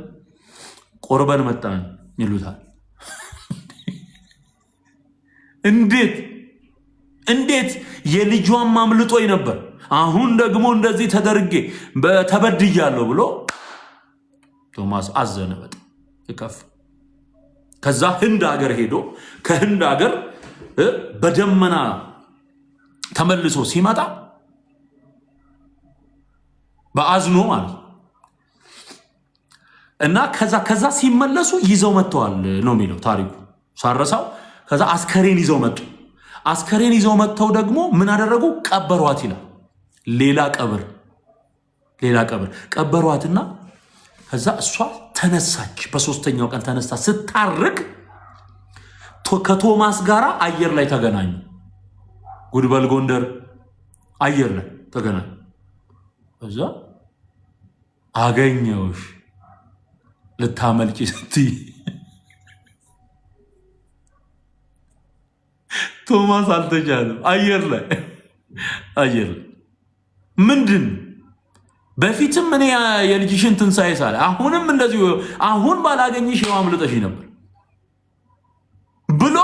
ቆርበን መጣን ይሉታል። እንዴት የልጇን አምልጦኝ ነበር፣ አሁን ደግሞ እንደዚህ ተደርጌ ተበድያለሁ ብሎ ቶማስ አዘነ በጣም ይከፍ። ከዛ ህንድ ሀገር ሄዶ ከህንድ ሀገር በደመና ተመልሶ ሲመጣ በአዝኖ ማለት እና ከዛ ሲመለሱ ይዘው መጥተዋል ነው የሚለው ታሪኩ ሳረሳው። ከዛ አስከሬን ይዘው መጡ። አስከሬን ይዘው መጥተው ደግሞ ምን አደረጉ? ቀበሯት ይላል። ሌላ ቀብር ቀበሯትና ከዛ እሷ ተነሳች። በሶስተኛው ቀን ተነስታ ስታርቅ ከቶማስ ጋር አየር ላይ ተገናኙ። ጉድበል ጎንደር አየር ላይ ተገናኙ። ከዛ አገኘውሽ ልታመልጪ ስትይ ቶማስ አልተቻለም። አየር ላይ ምንድን በፊትም እኔ የልጅሽን ትንሣኤ ሳለ አሁንም እንደዚህ አሁን ባላገኝሽ ይኸው አምልጠሽ ነበር ብሎ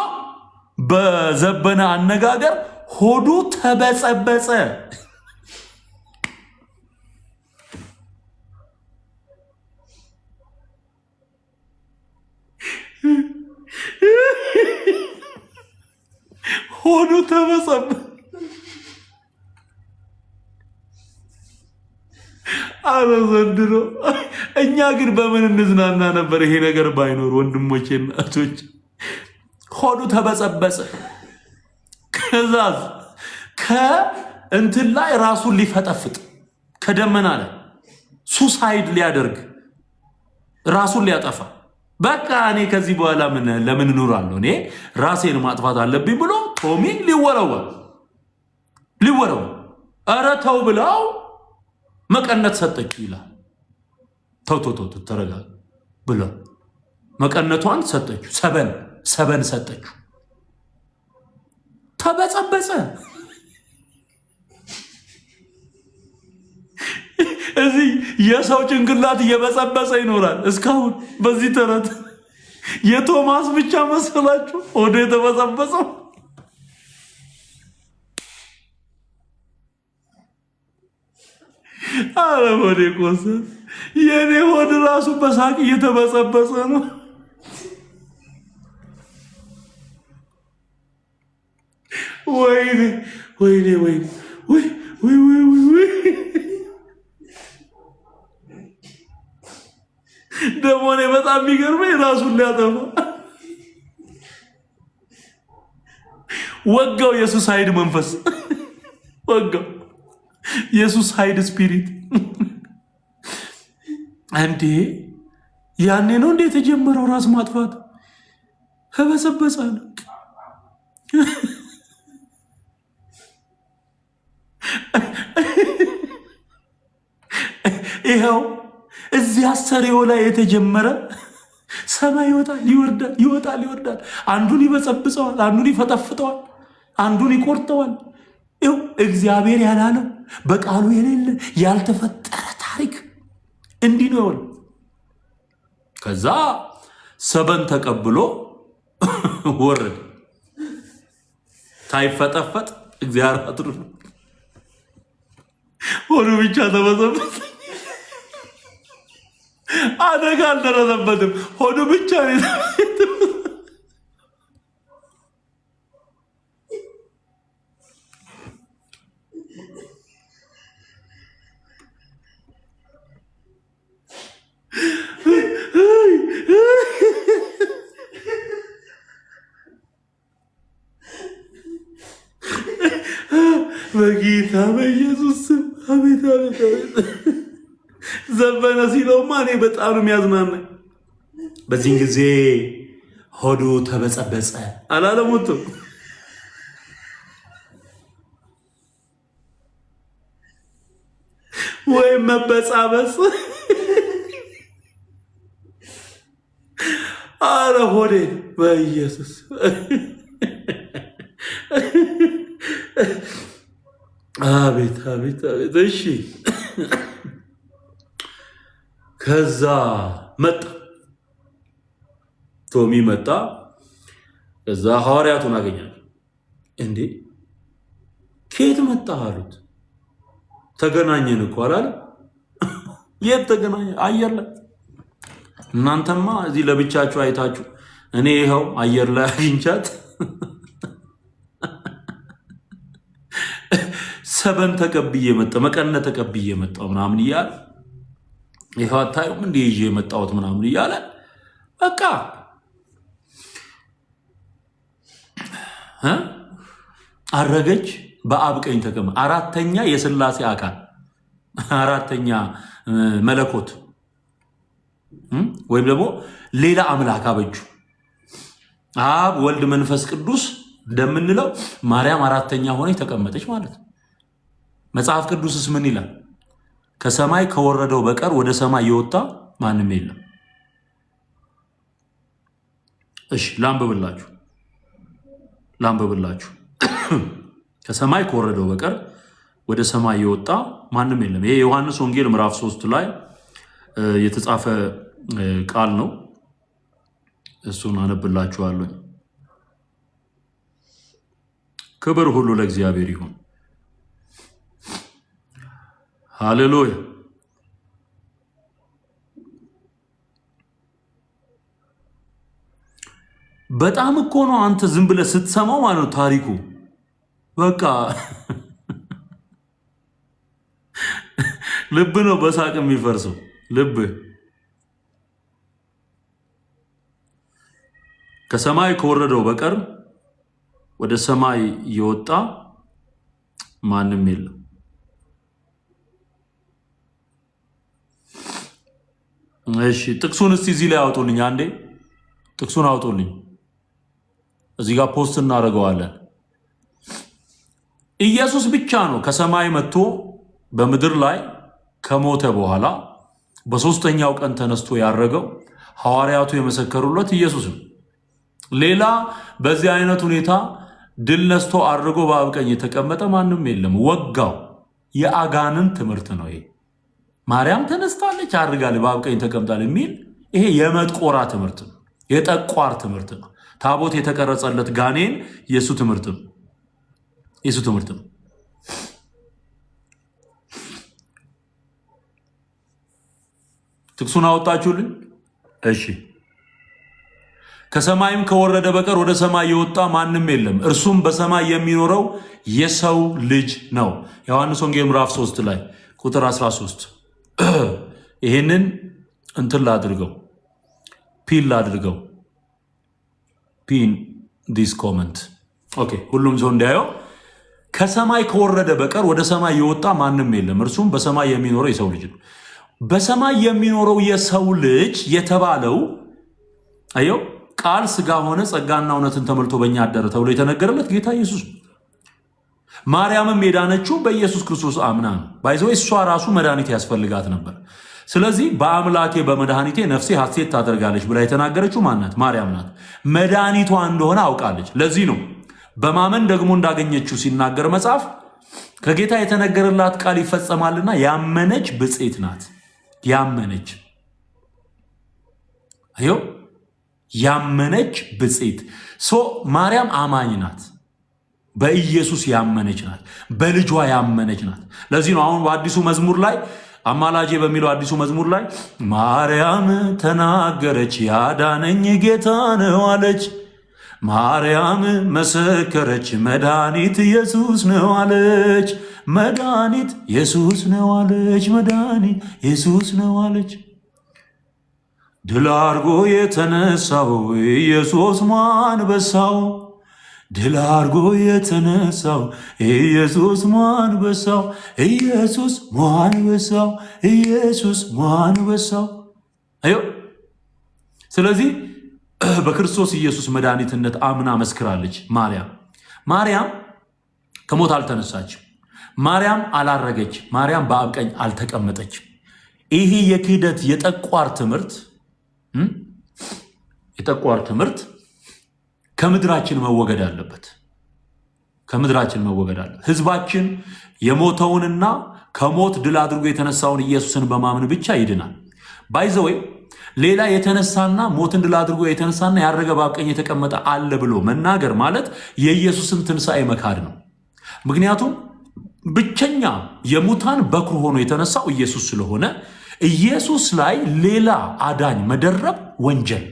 በዘበነ አነጋገር ሆዱ ተበጸበጸ። ሆዱ ተበጸበጸ። አረ ዘንድሮ እኛ ግን በምን እንዝናና ነበር ይሄ ነገር ባይኖር ወንድሞቼና እህቶች። ሆዱ ተበጸበጸ። ከዛዝ ከእንትን ላይ ራሱን ሊፈጠፍጥ ከደመና ላይ ሱሳይድ ሊያደርግ ራሱን ሊያጠፋ በቃ እኔ ከዚህ በኋላ ለምን እኖራለሁ እኔ ራሴን ማጥፋት አለብኝ ብሎ ቶሚ ሊወረወር ኧረ ተው ብለው መቀነት ሰጠችው ይላል። ተው ተረጋጋ ብለው መቀነቷን ሰጠችው። ሰበን ሰጠችው። ተበጸበጸ። እዚህ የሰው ጭንቅላት እየበጸበጸ ይኖራል እስካሁን በዚህ ተረት። የቶማስ ብቻ መሰላችሁ ሆዱ የተበጸበጸው? አረ ሆዴ ቆሰል። የኔ ሆድ ራሱ በሳቅ እየተበጸበጸ ነው። ወይኔ ደግሞ እኔ በጣም የሚገርመኝ ራሱን ሊያጠፋ ወጋው። የሱሳይድ መንፈስ ወጋው። የሱሳይድ ስፒሪት እንዴ! ያኔ ነው እንዴ የተጀመረው ራስ ማጥፋት? ተበሰበሳል። ይኸው እዚህ አሰሪው ላይ የተጀመረ ሰማይ ይወጣል ይወርዳል፣ ይወጣል ይወርዳል። አንዱን ይበጸብጸዋል፣ አንዱን ይፈጠፍጠዋል፣ አንዱን ይቆርጠዋል። ይኸው እግዚአብሔር ያላለው በቃሉ የሌለ ያልተፈጠረ ታሪክ እንዲህ ነው ይሆን። ከዛ ሰበን ተቀብሎ ወረደ። ሳይፈጠፈጥ እግዚአብሔር አጥሩ ሆኖ ብቻ ተበዘበዘ። አደጋ አልደረሰበትም። ሆኖ ብቻ በጌታ በኢየሱስ ስም አቤት አቤት አቤት። ዘበነ ሲለውማ እኔ በጣም ነው የሚያዝናናኝ። በዚህን ጊዜ ሆዱ ተበጸበጸ አላለሙት። ወይም መበጻበጽ። አረ ሆዴ በኢየሱስ አቤት አቤት አቤት። እሺ ከዛ መጣ ቶሚ መጣ። ከዛ ሐዋርያቱን አገኛል። እንዴ ከየት መጣ አሉት። ተገናኘን እኮ አላለ። የት ተገናኘ? አየር ላይ። እናንተማ እዚህ ለብቻችሁ አይታችሁ፣ እኔ ይኸው አየር ላይ አግኝቻት ሰበን ተቀብዬ መጣ፣ መቀነ ተቀብዬ መጣው ምናምን እያለ ይኸው አታዩም እንዴ ይዤ የመጣሁት ምናምን እያለ በቃ አረገች። በአብ ቀኝ ተቀመጠ። አራተኛ የሥላሴ አካል፣ አራተኛ መለኮት ወይም ደግሞ ሌላ አምላክ አበጁ። አብ ወልድ መንፈስ ቅዱስ እንደምንለው ማርያም አራተኛ ሆነች ተቀመጠች ማለት ነው። መጽሐፍ ቅዱስስ ምን ይላል? ከሰማይ ከወረደው በቀር ወደ ሰማይ የወጣ ማንም የለም። እሺ ላንብብላችሁ። ከሰማይ ከወረደው በቀር ወደ ሰማይ የወጣ ማንም የለም። ይሄ ዮሐንስ ወንጌል ምዕራፍ 3 ላይ የተጻፈ ቃል ነው። እሱን አነብላችኋለሁ። ክብር ሁሉ ለእግዚአብሔር ይሁን። ሃሌሉያ። በጣም እኮ ነው አንተ ዝም ብለህ ስትሰማው ማለት ነው ታሪኩ በቃ ልብ ነው በሳቅ የሚፈርሰው ልብ። ከሰማይ ከወረደው በቀር ወደ ሰማይ የወጣ ማንም የለም። እሺ ጥቅሱን እስቲ እዚህ ላይ አውጡልኝ፣ አንዴ ጥቅሱን አውጡልኝ። እዚህ ጋር ፖስት እናደርገዋለን። ኢየሱስ ብቻ ነው ከሰማይ መጥቶ በምድር ላይ ከሞተ በኋላ በሶስተኛው ቀን ተነስቶ ያረገው። ሐዋርያቱ የመሰከሩለት ኢየሱስ ነው። ሌላ በዚህ አይነት ሁኔታ ድል ነስቶ አድርጎ በአብ ቀኝ የተቀመጠ ማንም የለም። ወጋው የአጋንን ትምህርት ነው ይሄ። ማርያም ተነስታለች አድርጋለች በአብ ቀኝ ተቀምጣለች የሚል ይሄ የመጥቆራ ትምህርት ነው፣ የጠቋር ትምህርት ነው። ታቦት የተቀረጸለት ጋኔን የሱ ትምህርት ነው፣ የሱ ትምህርት ነው። ጥቅሱን አወጣችሁልኝ? እሺ ከሰማይም ከወረደ በቀር ወደ ሰማይ የወጣ ማንም የለም፣ እርሱም በሰማይ የሚኖረው የሰው ልጅ ነው። ዮሐንስ ወንጌል ምዕራፍ 3 ላይ ቁጥር 13። ይሄንን እንትን ላድርገው፣ ፒን ላድርገው፣ ፒን ዲስ ኮመንት። ኦኬ ሁሉም ሰው እንዲያየው። ከሰማይ ከወረደ በቀር ወደ ሰማይ የወጣ ማንም የለም፣ እርሱም በሰማይ የሚኖረው የሰው ልጅ ነው። በሰማይ የሚኖረው የሰው ልጅ የተባለው አየው ቃል ስጋ ሆነ ጸጋና እውነትን ተሞልቶ በእኛ አደረ ተብሎ የተነገረለት ጌታ ኢየሱስ ነው። ማርያምም የዳነችው በኢየሱስ ክርስቶስ አምና ነው። ባይዘው እሷ ራሱ መድኃኒት ያስፈልጋት ነበር። ስለዚህ በአምላኬ በመድኃኒቴ ነፍሴ ሐሴት ታደርጋለች ብላ የተናገረችው ማናት? ማርያም ናት። መድኃኒቷ እንደሆነ አውቃለች። ለዚህ ነው በማመን ደግሞ እንዳገኘችው ሲናገር መጽሐፍ ከጌታ የተነገረላት ቃል ይፈጸማልና ያመነች ብፅዕት ናት። ያመነች አዮ ያመነች ብፅዕት ማርያም አማኝ ናት። በኢየሱስ ያመነች ናት። በልጇ ያመነች ናት። ለዚህ ነው አሁን በአዲሱ መዝሙር ላይ አማላጄ በሚለው አዲሱ መዝሙር ላይ ማርያም ተናገረች ያዳነኝ ጌታ ነው አለች። ማርያም መሰከረች መድኃኒት ኢየሱስ ነው አለች። መድኃኒት ኢየሱስ ነው አለች። መድኃኒት ኢየሱስ ነው አለች። ድል አድርጎ የተነሳው ኢየሱስ አንበሳው፣ ድል አድርጎ የተነሳው ኢየሱስ አንበሳው፣ ኢየሱስ አንበሳው፣ ኢየሱስ አንበሳው። አዮ ስለዚህ በክርስቶስ ኢየሱስ መድኃኒትነት አምና መስክራለች። ማርያም ከሞት አልተነሳችም። ማርያም አላረገች። ማርያም በአብ ቀኝ አልተቀመጠችም። ይሄ የክህደት የጠቋር ትምህርት ከምድራችን መወገድ አለበት። ከምድራችን መወገድ አለበት። ህዝባችን የሞተውንና ከሞት ድል አድርጎ የተነሳውን ኢየሱስን በማመን ብቻ ይድናል። ባይዘወይ ሌላ የተነሳና ሞትን ድል አድርጎ የተነሳና ያረገ በአብ ቀኝ የተቀመጠ አለ ብሎ መናገር ማለት የኢየሱስን ትንሣኤ መካድ ነው። ምክንያቱም ብቸኛ የሙታን በኩር ሆኖ የተነሳው ኢየሱስ ስለሆነ ኢየሱስ ላይ ሌላ አዳኝ መደረብ ወንጀል፣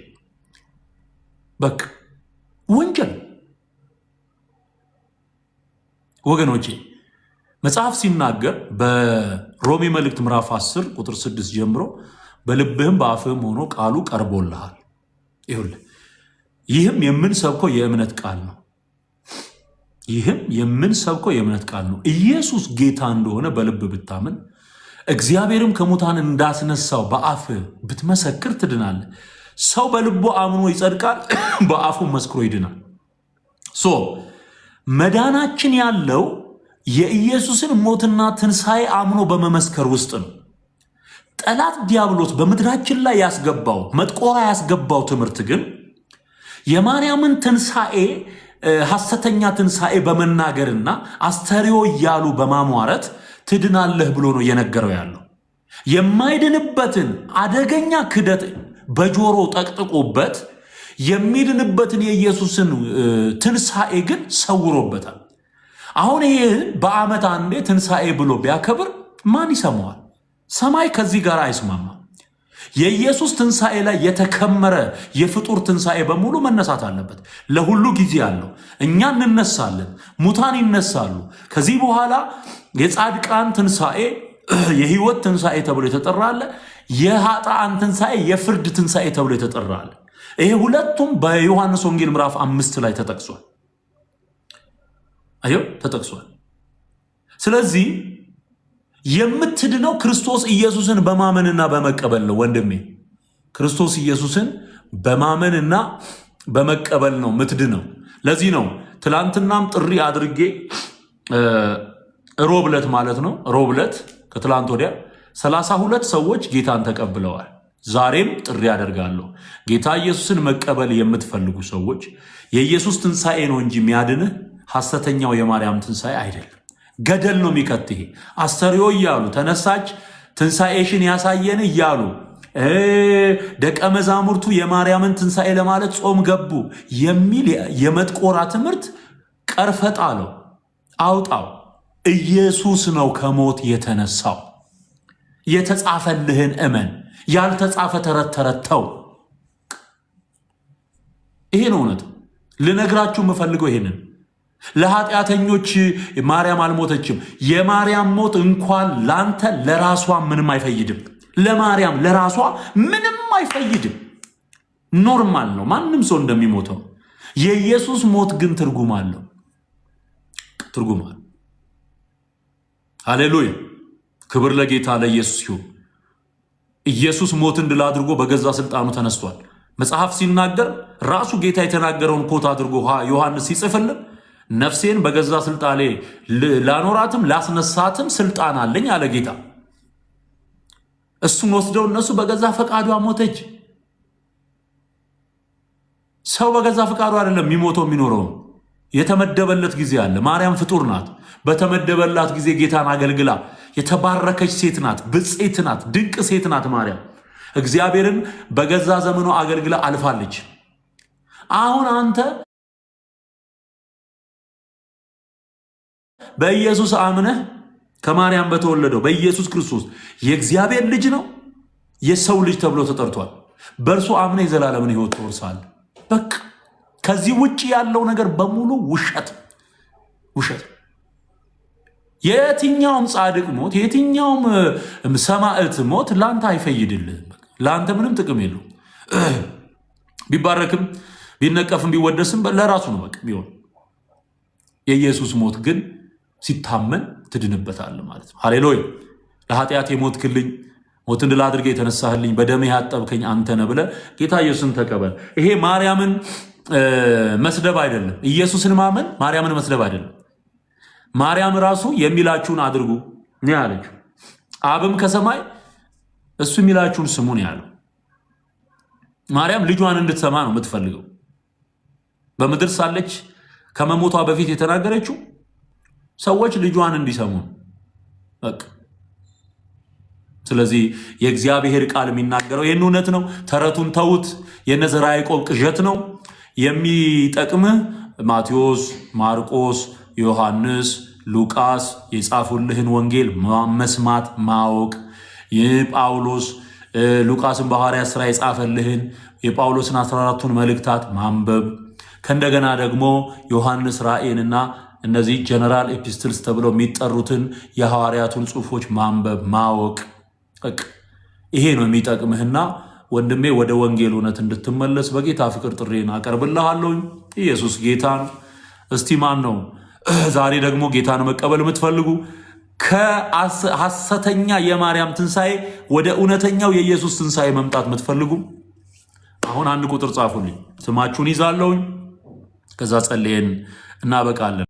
በቃ ወንጀል። ወገኖቼ መጽሐፍ ሲናገር በሮሜ መልእክት ምዕራፍ 10 ቁጥር 6 ጀምሮ በልብህም በአፍህም ሆኖ ቃሉ ቀርቦልሃል። ይህም የምንሰብከው የእምነት ቃል ነው። ይህም የምንሰብከው የእምነት ቃል ነው። ኢየሱስ ጌታ እንደሆነ በልብ ብታምን እግዚአብሔርም ከሙታን እንዳስነሳው በአፍህ ብትመሰክር ትድናለህ። ሰው በልቡ አምኖ ይጸድቃል፣ በአፉ መስክሮ ይድናል። መዳናችን ያለው የኢየሱስን ሞትና ትንሣኤ አምኖ በመመስከር ውስጥ ነው። ጠላት ዲያብሎስ በምድራችን ላይ ያስገባው መጥቆራ ያስገባው ትምህርት ግን የማርያምን ትንሣኤ ሐሰተኛ ትንሣኤ በመናገርና አስተርእዮ እያሉ በማሟረት ትድናለህ ብሎ ነው እየነገረው ያለው። የማይድንበትን አደገኛ ክደት በጆሮ ጠቅጥቆበት የሚድንበትን የኢየሱስን ትንሣኤ ግን ሰውሮበታል። አሁን ይሄ በዓመት አንዴ ትንሣኤ ብሎ ቢያከብር ማን ይሰማዋል? ሰማይ ከዚህ ጋር አይስማማም። የኢየሱስ ትንሣኤ ላይ የተከመረ የፍጡር ትንሣኤ በሙሉ መነሳት አለበት። ለሁሉ ጊዜ አለው። እኛ እንነሳለን፣ ሙታን ይነሳሉ። ከዚህ በኋላ የጻድቃን ትንሣኤ የህይወት ትንሣኤ ተብሎ የተጠራለ፣ የኃጥአን ትንሣኤ የፍርድ ትንሣኤ ተብሎ የተጠራለ። ይሄ ሁለቱም በዮሐንስ ወንጌል ምዕራፍ 5 ላይ ተጠቅሷል። ተጠቅሷል። ስለዚህ የምትድነው ክርስቶስ ኢየሱስን በማመንና በመቀበል ነው ወንድሜ። ክርስቶስ ኢየሱስን በማመንና በመቀበል ነው ምትድነው። ለዚህ ነው ትላንትናም ጥሪ አድርጌ ሮብለት ማለት ነው ሮብለት ከትላንት ወዲያ 32 ሰዎች ጌታን ተቀብለዋል። ዛሬም ጥሪ አደርጋለሁ። ጌታ ኢየሱስን መቀበል የምትፈልጉ ሰዎች የኢየሱስ ትንሣኤ ነው እንጂ የሚያድንህ ሐሰተኛው የማርያም ትንሣኤ አይደለም። ገደል ነው የሚከትህ። አስተርእዮ እያሉ ተነሳች ትንሣኤሽን ያሳየን እያሉ ደቀ መዛሙርቱ የማርያምን ትንሣኤ ለማለት ጾም ገቡ የሚል የመጥቆራ ትምህርት ቀርፈጥ አለው፣ አውጣው። ኢየሱስ ነው ከሞት የተነሳው። የተጻፈልህን እመን፣ ያልተጻፈ ተረት ተረተው። ይሄ ነው እውነት። ልነግራችሁ የምፈልገው ይሄንን። ለኃጢአተኞች ማርያም አልሞተችም። የማርያም ሞት እንኳን ላንተ ለራሷ ምንም አይፈይድም። ለማርያም ለራሷ ምንም አይፈይድም። ኖርማል ነው፣ ማንም ሰው እንደሚሞተው። የኢየሱስ ሞት ግን ትርጉም አለው። ትርጉም አለው። ሃሌሉያ! ክብር ለጌታ ለኢየሱስ ይሁን። ኢየሱስ ሞትን ድል አድርጎ በገዛ ስልጣኑ ተነስቷል። መጽሐፍ ሲናገር ራሱ ጌታ የተናገረውን ኮት አድርጎ ዮሐንስ ሲጽፍልን ነፍሴን በገዛ ስልጣኔ ላኖራትም ላስነሳትም ስልጣን አለኝ አለ ጌታ። እሱን ወስደው እነሱ በገዛ ፈቃዷ ሞተች። ሰው በገዛ ፈቃዱ አይደለም የሚሞተው የሚኖረው፣ የተመደበለት ጊዜ አለ። ማርያም ፍጡር ናት። በተመደበላት ጊዜ ጌታን አገልግላ የተባረከች ሴት ናት፣ ብፅዕት ናት፣ ድንቅ ሴት ናት ማርያም። እግዚአብሔርን በገዛ ዘመኗ አገልግላ አልፋለች። አሁን አንተ በኢየሱስ አምነህ ከማርያም በተወለደው በኢየሱስ ክርስቶስ የእግዚአብሔር ልጅ ነው፣ የሰው ልጅ ተብሎ ተጠርቷል። በእርሱ አምነህ የዘላለምን ሕይወት ትወርሳለህ። በቃ ከዚህ ውጭ ያለው ነገር በሙሉ ውሸት ውሸት። የትኛውም ጻድቅ ሞት፣ የትኛውም ሰማዕት ሞት ለአንተ አይፈይድልህም። ለአንተ ምንም ጥቅም የለው። ቢባረክም ቢነቀፍም ቢወደስም ለራሱ ነው በቃ ቢሆን። የኢየሱስ ሞት ግን ሲታመን ትድንበታል ማለት ነው። ሃሌሉያ። ለኃጢአት የሞትክልኝ፣ ሞትን ድል አድርገህ የተነሳህልኝ፣ በደምህ ያጠብከኝ አንተ ነህ ብለህ ጌታ ኢየሱስን ተቀበል። ይሄ ማርያምን መስደብ አይደለም። ኢየሱስን ማመን ማርያምን መስደብ አይደለም። ማርያም ራሱ የሚላችሁን አድርጉ ነው ያለችው። አብም ከሰማይ እሱ የሚላችሁን ስሙ ነው ያለው። ማርያም ልጇን እንድትሰማ ነው የምትፈልገው። በምድር ሳለች ከመሞቷ በፊት የተናገረችው ሰዎች ልጇን እንዲሰሙ በቃ። ስለዚህ የእግዚአብሔር ቃል የሚናገረው ይህን እውነት ነው። ተረቱን ተዉት። የነ ዘርዓ ያዕቆብ ቅዠት ነው። የሚጠቅምህ ማቴዎስ፣ ማርቆስ፣ ዮሐንስ፣ ሉቃስ የጻፉልህን ወንጌል መስማት ማወቅ፣ ጳውሎስ ሉቃስን በሐዋርያት ሥራ የጻፈልህን የጳውሎስን 14ቱን መልእክታት ማንበብ፣ ከእንደገና ደግሞ ዮሐንስ ራእይንና እነዚህ ጀነራል ኤፒስትልስ ተብለው የሚጠሩትን የሐዋርያቱን ጽሑፎች ማንበብ ማወቅ፣ ይሄ ነው የሚጠቅምህና ወንድሜ ወደ ወንጌል እውነት እንድትመለስ በጌታ ፍቅር ጥሬን አቀርብልሃለሁ። ኢየሱስ ጌታ ነው። እስቲ ማን ነው ዛሬ ደግሞ ጌታን መቀበል የምትፈልጉ? ከሐሰተኛ የማርያም ትንሣኤ ወደ እውነተኛው የኢየሱስ ትንሣኤ መምጣት የምትፈልጉ አሁን አንድ ቁጥር ጻፉልኝ። ስማችሁን ይዛለሁኝ። ከዛ ጸልየን እናበቃለን።